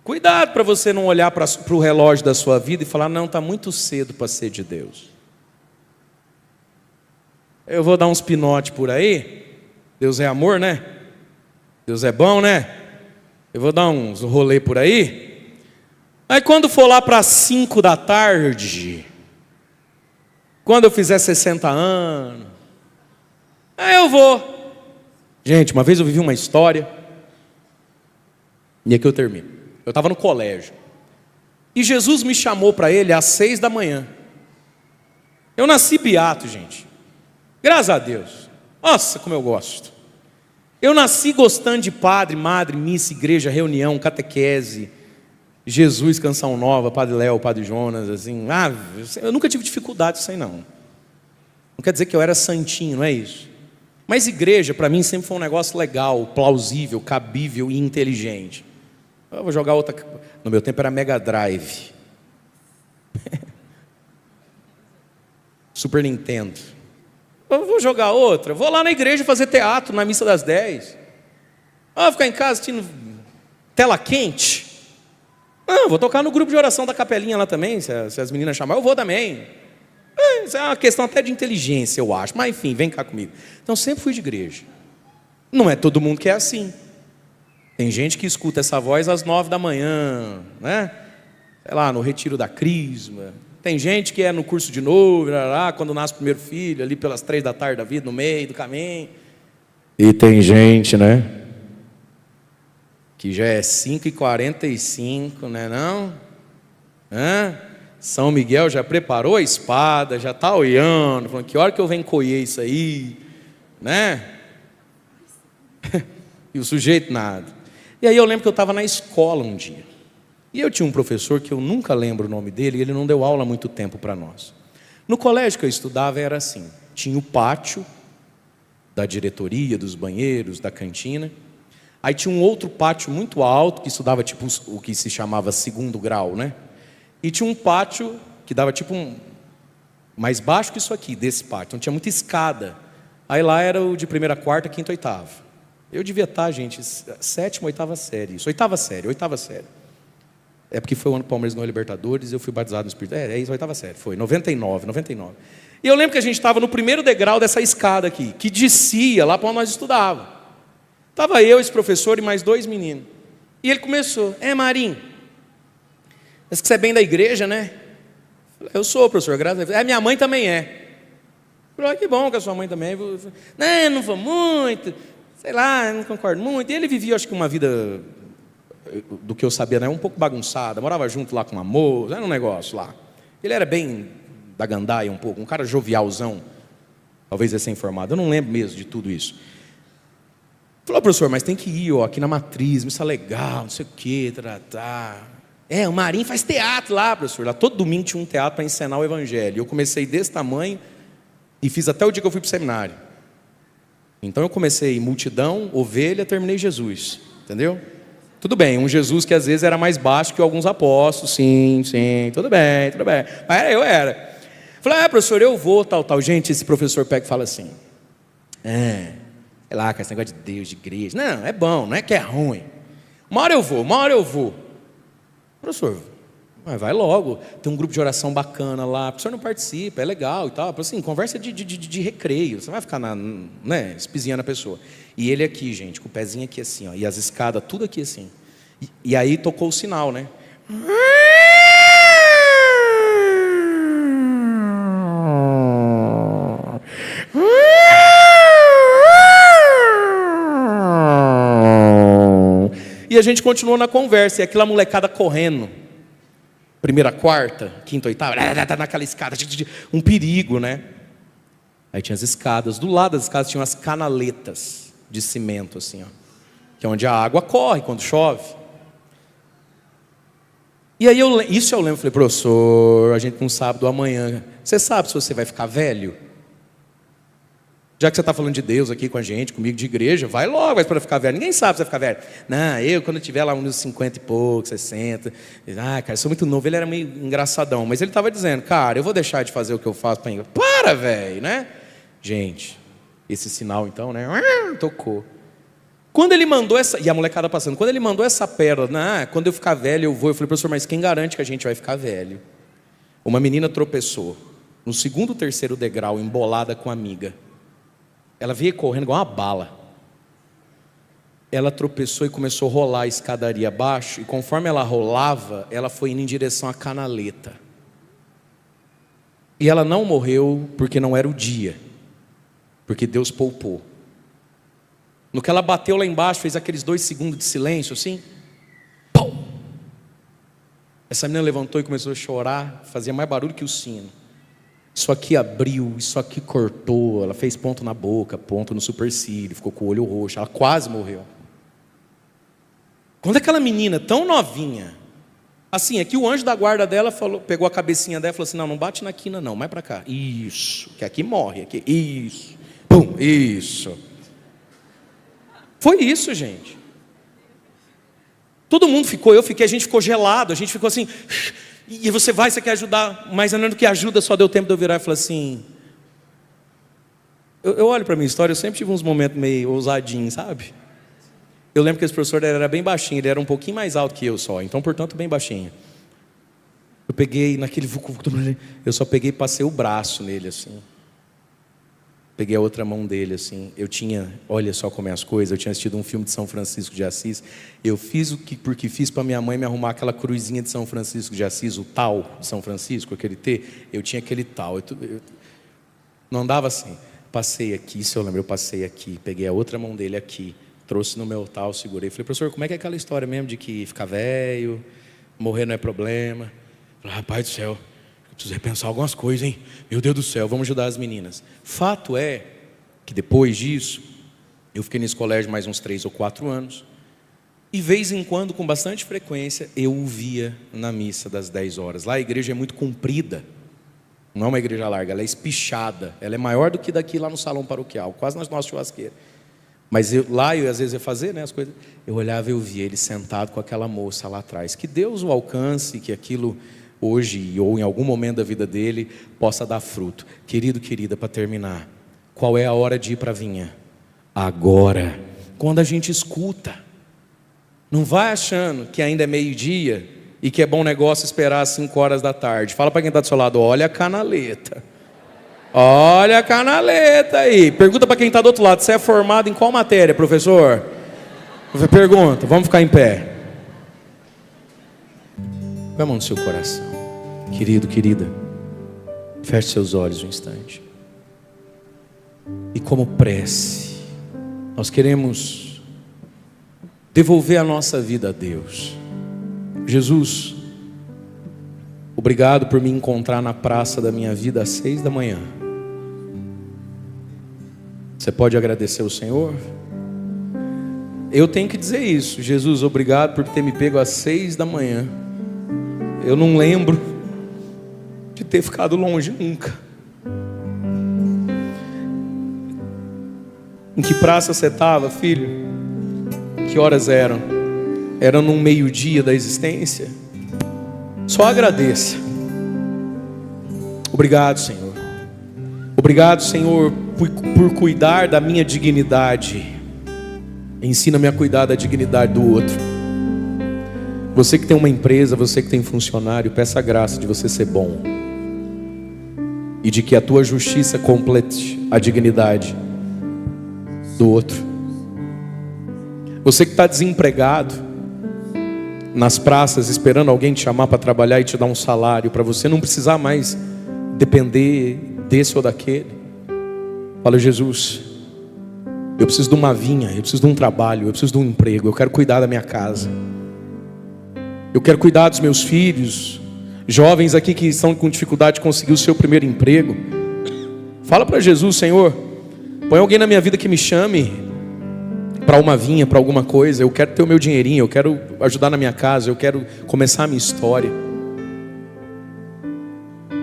Cuidado para você não olhar para o relógio da sua vida e falar: não, está muito cedo para ser de Deus. Eu vou dar uns pinote por aí. Deus é amor, né? Deus é bom, né? Eu vou dar uns rolê por aí. Aí quando for lá para 5 da tarde, quando eu fizer 60 anos, aí eu vou. Gente, uma vez eu vivi uma história, e aqui eu termino. Eu estava no colégio, e Jesus me chamou para Ele às 6 da manhã. Eu nasci beato, gente. Graças a Deus. Nossa, como eu gosto. Eu nasci gostando de padre, madre, missa, igreja, reunião, catequese, Jesus, canção nova, Padre Léo, Padre Jonas, assim. Eu nunca tive dificuldade com isso aí, não. Não quer dizer que eu era santinho, não é isso. Mas igreja, para mim, sempre foi um negócio legal, plausível, cabível e inteligente. Eu vou jogar outra. No meu tempo era Mega Drive. Super Nintendo. Eu vou jogar outra. Vou lá na igreja fazer teatro na missa das 10. Vou ficar em casa assistindo tela quente. Vou tocar no grupo de oração da capelinha lá também. Se as meninas chamarem, eu vou também. Isso é uma questão até de inteligência, eu acho. Mas enfim, vem cá comigo. Então sempre fui de igreja. Não é todo mundo que é assim. Tem gente que escuta essa voz às 9 da manhã, né? Sei lá, no retiro da crisma. Tem gente que é no curso de noivo, quando nasce o primeiro filho, ali pelas 3 da tarde da vida, no meio do caminho. E tem gente, né, que já é 5h45, né não? São Miguel já preparou a espada, já está olhando, falando: que hora que eu venho colher isso aí, né? E o sujeito nada. E aí eu lembro que eu estava na escola um dia. E eu tinha um professor que eu nunca lembro o nome dele, e ele não deu aula há muito tempo para nós. No colégio que eu estudava era assim: tinha o pátio da diretoria, dos banheiros, da cantina. Aí tinha um outro pátio muito alto, que estudava tipo o que se chamava segundo grau, né? E tinha um pátio que dava tipo mais baixo que isso aqui, desse pátio. Então tinha muita escada. Aí lá era o de primeira, quarta, quinta, oitava. Eu devia estar, gente, 7ª, 8ª série. Isso, 8ª série. É porque foi o ano que o Palmeiras ganhou a Libertadores e eu fui batizado no Espírito. É isso, 8ª série. Foi, 99. E eu lembro que a gente estava no primeiro degrau dessa escada aqui, que descia lá para onde nós estudávamos. Estava eu, esse professor e mais 2 meninos. E ele começou: Marinho, mas que você é bem da igreja, né? Eu sou, professor, graças a Deus. Minha mãe também é. Eu falei: que bom que a sua mãe também é. Não vou muito, sei lá, não concordo muito. E ele vivia, acho que uma vida, do que eu sabia, né, um pouco bagunçada. Morava junto lá com uma moça, era um negócio lá. Ele era bem da gandaia um pouco, um cara jovialzão. Talvez ia ser informado, eu não lembro mesmo de tudo isso. Falou: professor, mas tem que ir, aqui na matriz, isso é legal, não sei o quê, o Marinho faz teatro lá, professor. Lá todo domingo tinha um teatro para ensinar o evangelho. Eu comecei desse tamanho e fiz até o dia que eu fui para o seminário. Então eu comecei multidão, ovelha, terminei Jesus, entendeu? Tudo bem, um Jesus que às vezes era mais baixo que alguns apóstolos, sim, tudo bem. Mas eu era. Falei: professor, eu vou, tal. Gente, esse professor pega e fala assim: sei lá, com esse negócio de Deus, de igreja. Não, é bom, não é que é ruim. Uma hora eu vou. Professor, mas vai logo, tem um grupo de oração bacana lá, o professor não participa, é legal e tal. Assim, conversa de recreio, você vai ficar espizinhando a pessoa. E ele aqui, gente, com o pezinho aqui assim, e as escadas, tudo aqui assim. E aí tocou o sinal, né? E a gente continuou na conversa, e aquela molecada correndo. Primeira, quarta, quinta, oitava, naquela escada, um perigo, né? Aí tinha as escadas, do lado das escadas tinham as canaletas de cimento, assim, que é onde a água corre quando chove. E aí isso eu lembro, falei: professor, a gente não sabe do amanhã. Você sabe se você vai ficar velho? Já que você está falando de Deus aqui com a gente, comigo de igreja, vai logo, vai para ficar velho. Ninguém sabe se vai ficar velho. Não, eu quando eu tiver lá uns 50 e pouco, 60, cara, sou muito novo. Ele era meio engraçadão, mas ele estava dizendo, cara, eu vou deixar de fazer o que eu faço para, velho, né? Gente, esse sinal então, né? Tocou. Quando ele mandou essa, e a molecada passando, quando ele mandou essa pérola, quando eu ficar velho eu vou, eu falei, professor, mas quem garante que a gente vai ficar velho? Uma menina tropeçou no segundo ou terceiro degrau, embolada com a amiga. Ela veio correndo igual uma bala. Ela tropeçou e começou a rolar a escadaria abaixo, e conforme ela rolava, ela foi indo em direção à canaleta. E ela não morreu porque não era o dia, porque Deus poupou. No que ela bateu lá embaixo, fez aqueles 2 segundos de silêncio assim. Pum! Essa menina levantou e começou a chorar, fazia mais barulho que o sino. Isso aqui abriu, isso aqui cortou. Ela fez ponto na boca, ponto no supercílio, ficou com o olho roxo. Ela quase morreu. Quando aquela menina tão novinha, assim, aqui o anjo da guarda dela falou, pegou a cabecinha dela e falou assim, não bate na quina não, mais para cá. Isso, que aqui morre, aqui, isso. Pum, isso. Foi isso, gente. Todo mundo ficou, eu fiquei, a gente ficou gelado, a gente ficou assim... E você quer ajudar, mas não do que ajuda, só deu tempo de eu virar e falar assim... Eu olho para a minha história, eu sempre tive uns momentos meio ousadinhos, sabe? Eu lembro que esse professor era bem baixinho, ele era um pouquinho mais alto que eu só, então, portanto, bem baixinho. Eu peguei, naquele... Eu só peguei e passei o braço nele, assim. Peguei a outra mão dele, assim. Eu tinha, olha só como é as coisas, eu tinha assistido um filme de São Francisco de Assis. Eu fiz porque fiz para minha mãe me arrumar aquela cruzinha de São Francisco de Assis, o tal de São Francisco, aquele T. Eu tinha aquele tal. Eu não andava assim. Passei aqui, se eu lembro, eu passei aqui. Peguei a outra mão dele aqui, trouxe no meu tal, segurei. Falei, professor, como é que é aquela história mesmo de que ficar velho, morrer não é problema? Falei, rapaz do céu, eu preciso repensar algumas coisas, hein? Meu Deus do céu, vamos ajudar as meninas. Fato é que depois disso, eu fiquei nesse colégio mais uns 3 ou 4 anos. E vez em quando, com bastante frequência, eu o via na missa das 10 horas. Lá a igreja é muito comprida. Não é uma igreja larga, ela é espichada. Ela é maior do que daqui lá no salão paroquial, quase nas nossas churrasqueiras. Mas lá eu às vezes ia fazer, né, as coisas. Eu olhava e eu via ele sentado com aquela moça lá atrás. Que Deus o alcance, que aquilo... hoje ou em algum momento da vida dele possa dar fruto. Querido, querida, para terminar, qual é a hora de ir para a vinha? Agora, quando a gente escuta. Não vai achando que ainda é meio-dia e que é bom negócio esperar às 5 horas da tarde. Fala para quem está do seu lado, olha a canaleta. Olha a canaleta aí. Pergunta para quem está do outro lado, você é formado em qual matéria, professor? Pergunta, vamos ficar em pé. Põe a mão no seu coração. Querido, querida, feche seus olhos um instante. E como prece, nós queremos devolver a nossa vida a Deus. Jesus, obrigado por me encontrar na praça da minha vida às 6 da manhã. Você pode agradecer ao Senhor? Eu tenho que dizer isso. Jesus, obrigado por ter me pego às 6 da manhã. Eu não lembro de ter ficado longe nunca. Em que praça você estava, filho? Que horas eram? Eram no meio-dia da existência? Só agradeça. Obrigado, Senhor. Obrigado, Senhor, por cuidar da minha dignidade. Ensina-me a cuidar da dignidade do outro. Você que tem uma empresa, você que tem funcionário, peça a graça de você ser bom. E de que a tua justiça complete a dignidade do outro. Você que está desempregado, nas praças, esperando alguém te chamar para trabalhar e te dar um salário, para você não precisar mais depender desse ou daquele. Fala, Jesus, eu preciso de uma vinha, eu preciso de um trabalho, eu preciso de um emprego, eu quero cuidar da minha casa. Eu quero cuidar dos meus filhos, jovens aqui que estão com dificuldade de conseguir o seu primeiro emprego. Fala para Jesus, Senhor, põe alguém na minha vida que me chame para uma vinha, para alguma coisa. Eu quero ter o meu dinheirinho, eu quero ajudar na minha casa, eu quero começar a minha história.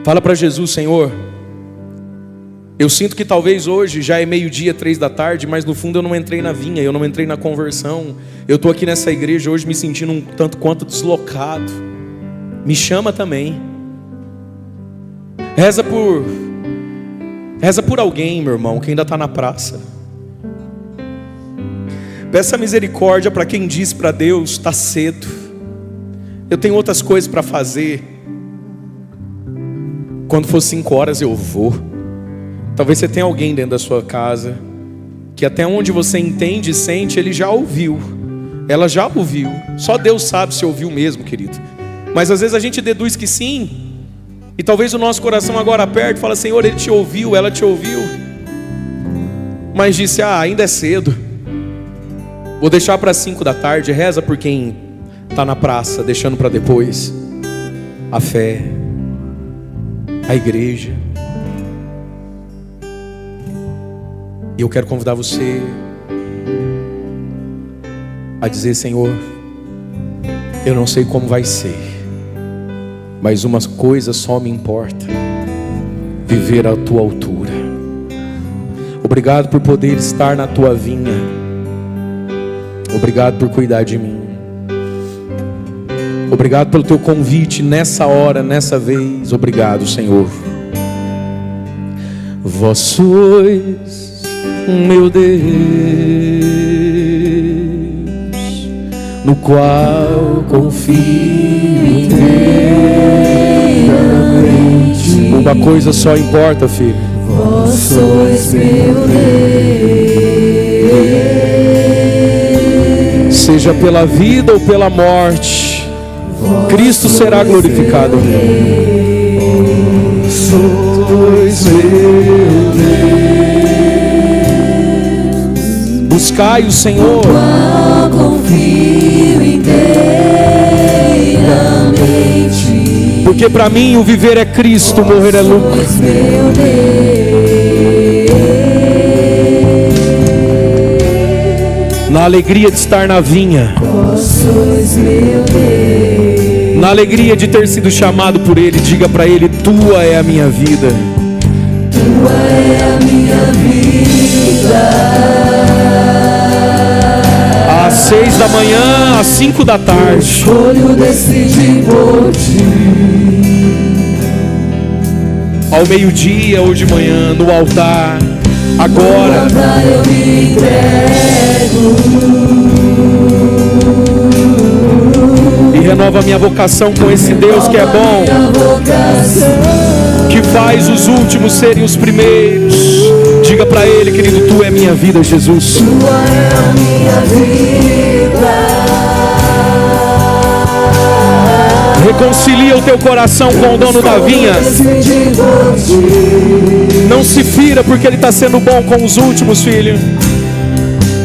Fala para Jesus, Senhor, Eu sinto que talvez hoje já é meio-dia, 3 da tarde, mas no fundo eu não entrei na vinha, eu não entrei na conversão. Eu estou aqui nessa igreja hoje me sentindo um tanto quanto deslocado. Me chama também. Reza por alguém, meu irmão, que ainda está na praça. Peça misericórdia para quem diz para Deus: está cedo, eu tenho outras coisas para fazer. Quando for 5 horas eu vou. Talvez você tenha alguém dentro da sua casa que até onde você entende e sente, ele já ouviu, ela já ouviu. Só Deus sabe se ouviu mesmo, querido. Mas às vezes a gente deduz que sim, e talvez o nosso coração agora aperte e fala: Senhor, ele te ouviu, ela te ouviu, mas disse: ainda é cedo, vou deixar para 5 da tarde. Reza por quem está na praça, deixando para depois a fé, a igreja. E eu quero convidar você a dizer: Senhor, eu não sei como vai ser, mas uma coisa só me importa: viver à tua altura. Obrigado por poder estar na tua vinha. Obrigado por cuidar de mim. Obrigado pelo teu convite nessa hora, nessa vez. Obrigado, Senhor. Vós sois meu Deus, no qual confio inteiramente. Uma coisa só importa, filho: vós sois meu Deus. Seja pela vida ou pela morte, Cristo será glorificado. Vós sois meu Deus. Buscai o Senhor, confio inteiramente, porque para mim o viver é Cristo, morrer é lucro. Meu Deus. Na alegria de estar na vinha, Meu Deus. na alegria de ter sido chamado por Ele, diga para Ele: tua é a minha vida. Tua é a minha vida. Às 6 da manhã, às 5 da tarde, Escolho decidir por ti. ao meio-dia ou de manhã, no altar, agora. Eu me entrego. E renova minha vocação com esse Deus que é bom, que faz os últimos serem os primeiros. Diga para Ele, querido: tu é minha vida, Jesus. Tua é a minha vida. Reconcilia o teu coração com o dono da vinha. Não se fira porque Ele está sendo bom com os últimos, filho.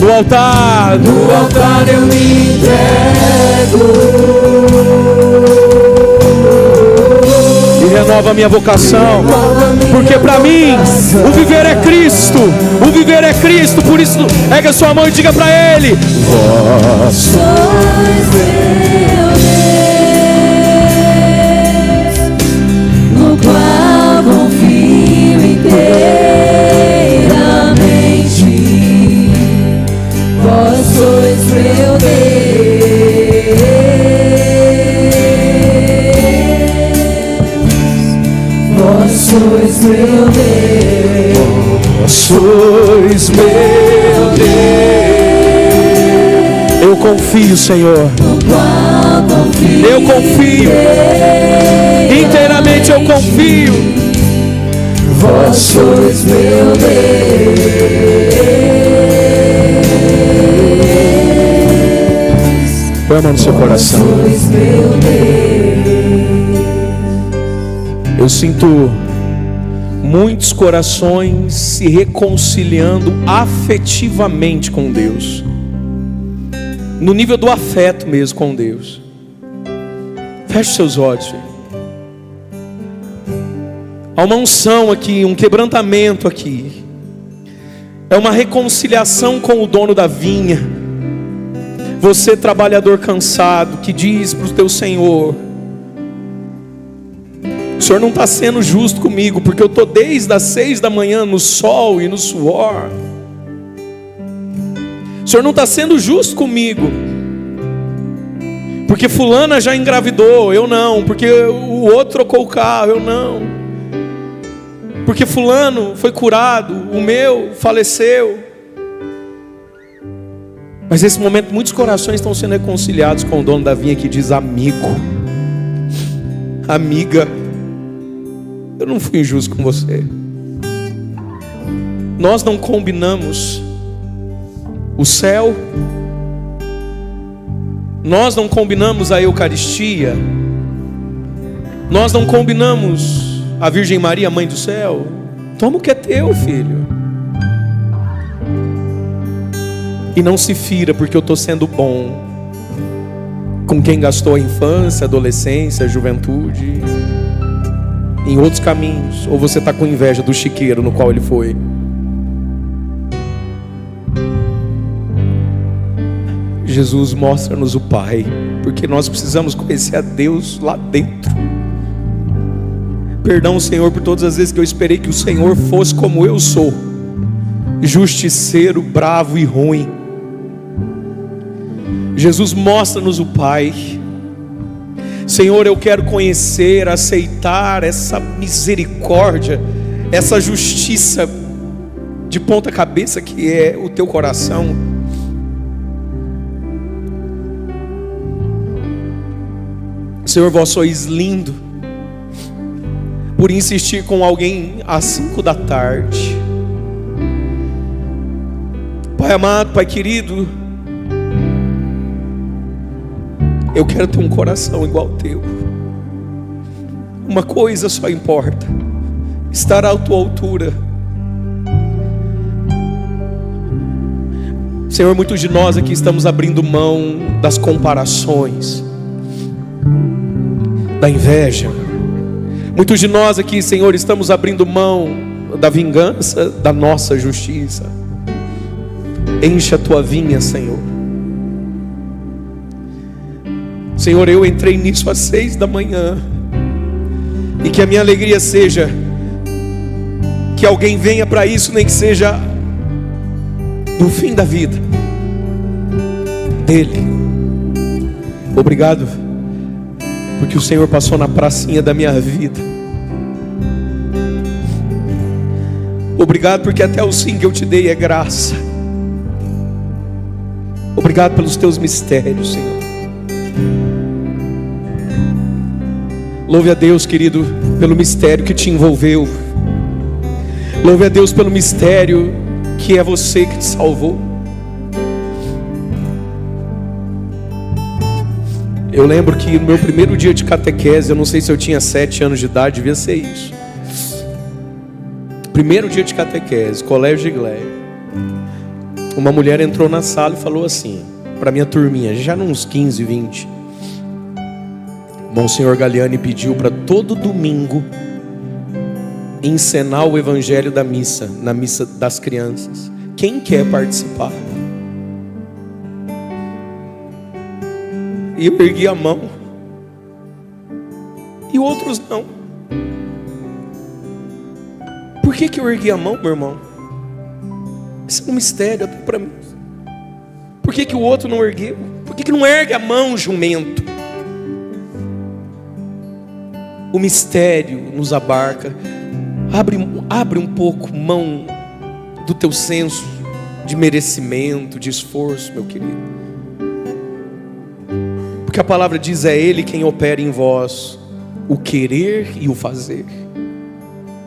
No altar eu me entrego. E renova a minha vocação, porque para mim o viver é Cristo. O viver é Cristo. Por isso, erga sua mão e diga para Ele: vós Sois meu Deus, no qual confio inteiramente. Vós sois meu Deus. Vós sois meu Deus. Vós sois meu Deus. Eu confio, Senhor. Eu confio. Inteiramente eu confio. Vós sois meu Deus. Põe a mão no seu coração. Sois meu Deus. Eu sinto muitos corações se reconciliando afetivamente com Deus, no nível do afeto mesmo com Deus. Feche seus olhos, filho. Há uma unção aqui, um quebrantamento aqui. É uma reconciliação com o dono da vinha. Você, trabalhador cansado, que diz para o teu Senhor: O Senhor não está sendo justo comigo, porque eu estou desde as 6 da manhã no sol e no suor. O Senhor não está sendo justo comigo, porque fulana já engravidou, eu não. Porque o outro trocou o carro, eu não. Porque fulano foi curado, o meu faleceu. Mas nesse momento muitos corações estão sendo reconciliados com o dono da vinha, que diz: amigo, amiga, eu não fui injusto com você. Nós não combinamos o céu, nós não combinamos a Eucaristia, nós não combinamos a Virgem Maria, Mãe do Céu. Toma o que é teu, filho. E não se fira porque eu estou sendo bom com quem gastou a infância, adolescência, a juventude em outros caminhos. Ou você está com inveja do chiqueiro no qual ele foi. Jesus, mostra-nos o Pai, porque nós precisamos conhecer a Deus lá dentro. Perdão, Senhor, por todas as vezes que eu esperei que o Senhor fosse como eu sou, justiceiro, bravo e ruim. Jesus, mostra-nos o Pai. Senhor, eu quero conhecer, aceitar essa misericórdia, essa justiça de ponta cabeça que é o teu coração. Senhor, vós sois lindo por insistir com alguém às 5 da tarde. Pai amado, Pai querido, eu quero ter um coração igual ao teu. Uma coisa só importa: estar à tua altura. Senhor, muitos de nós aqui estamos abrindo mão das comparações, da inveja. Muitos de nós aqui, Senhor, estamos abrindo mão da vingança, da nossa justiça. Enche a tua vinha, Senhor. Senhor, eu entrei nisso às 6 da manhã, e que a minha alegria seja que alguém venha para isso, nem que seja no fim da vida dele. Obrigado, porque o Senhor passou na pracinha da minha vida. Obrigado porque até o sim que eu te dei é graça. Obrigado pelos teus mistérios, Senhor. Louve a Deus, querido, pelo mistério que te envolveu. Louve a Deus pelo mistério que é você que te salvou. Eu lembro que no meu primeiro dia de catequese, eu não sei se eu tinha 7 anos de idade, devia ser isso. Primeiro dia de catequese, colégio de Iglesia. Uma mulher entrou na sala e falou assim para minha turminha, já uns 15, 20. Monsenhor Galiani pediu para todo domingo encenar o evangelho da missa, na missa das crianças. Quem quer participar? E eu ergui a mão, e outros não. Por que eu ergui a mão, meu irmão? Isso é um mistério até para mim. Por que o outro não ergueu? Por que não ergue a mão, jumento? O mistério nos abarca. Abre um pouco mão do teu senso de merecimento, de esforço, meu querido. Porque a palavra diz: é Ele quem opera em vós o querer e o fazer.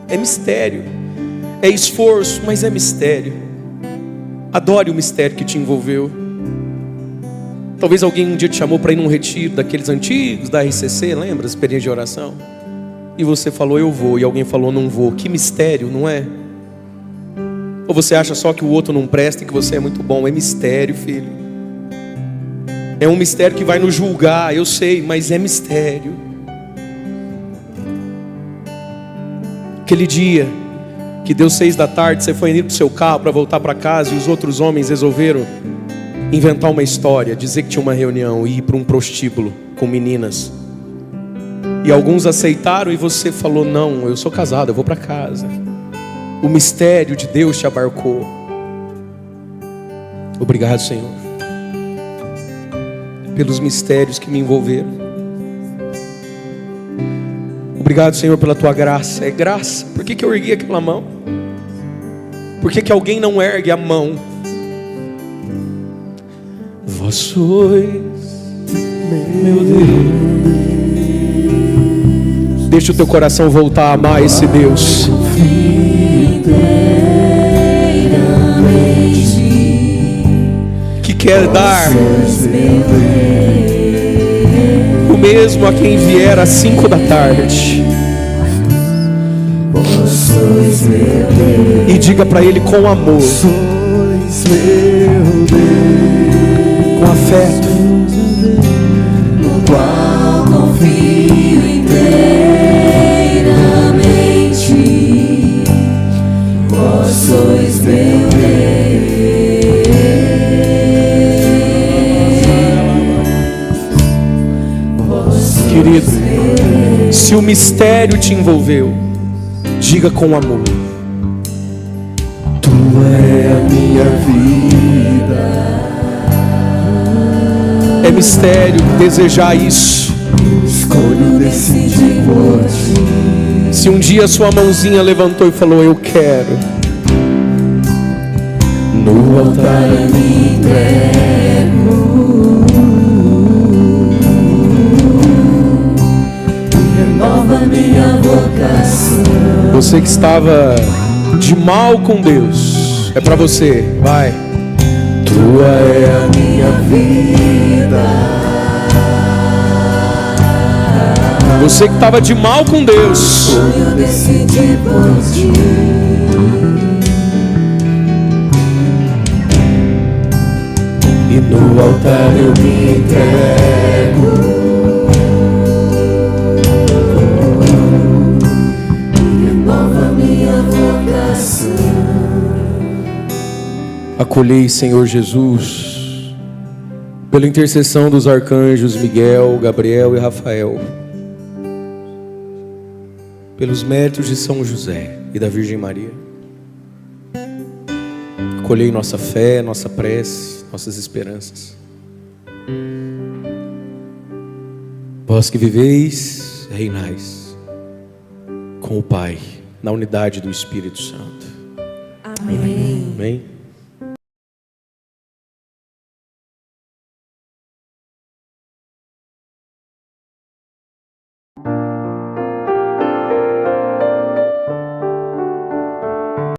É mistério, é esforço, mas é mistério. Adore o mistério que te envolveu. Talvez alguém um dia te chamou para ir num retiro daqueles antigos da RCC, lembra? Experiência de oração. E você falou: eu vou, e alguém falou: não vou. Que mistério, não é? Ou você acha só que o outro não presta e que você é muito bom? É mistério, filho. É um mistério que vai nos julgar, eu sei, mas é mistério. Aquele dia que deu 6 da tarde, você foi indo pro seu carro para voltar para casa, e os outros homens resolveram inventar uma história, dizer que tinha uma reunião e ir para um prostíbulo com meninas. E alguns aceitaram e você falou: não, eu sou casado, eu vou para casa. O mistério de Deus te abarcou. Obrigado, Senhor, pelos mistérios que me envolveram. Obrigado, Senhor, pela tua graça. É graça. Por que eu ergui aquela mão? Por que alguém não ergue a mão? Vós sois meu Deus. Deixa o teu coração voltar a amar esse Deus. Que quer dar o mesmo a quem vier às 5 da tarde. E diga para Ele com amor, com afeto, no qual confio inteiramente. Vós sois meu Deus. querido. Se o mistério te envolveu, diga com amor: Tu é a minha vida. é mistério desejar isso. Escolho decidir por ti. Se um dia sua mãozinha levantou e falou: eu quero, No altar eu me entrego. Renova minha vocação. você que estava de mal com Deus, é para você, vai. Tua é a minha vida. Você que estava de mal com Deus, Eu decidi por ti. E no altar eu me entrego. Renova minha vocação. acolhei, Senhor Jesus, pela intercessão dos arcanjos Miguel, Gabriel e Rafael, pelos méritos de São José e da Virgem Maria. Acolhei nossa fé, nossa prece, nossas esperanças. Vós que viveis, reinais com o Pai, na unidade do Espírito Santo. Amém. Amém.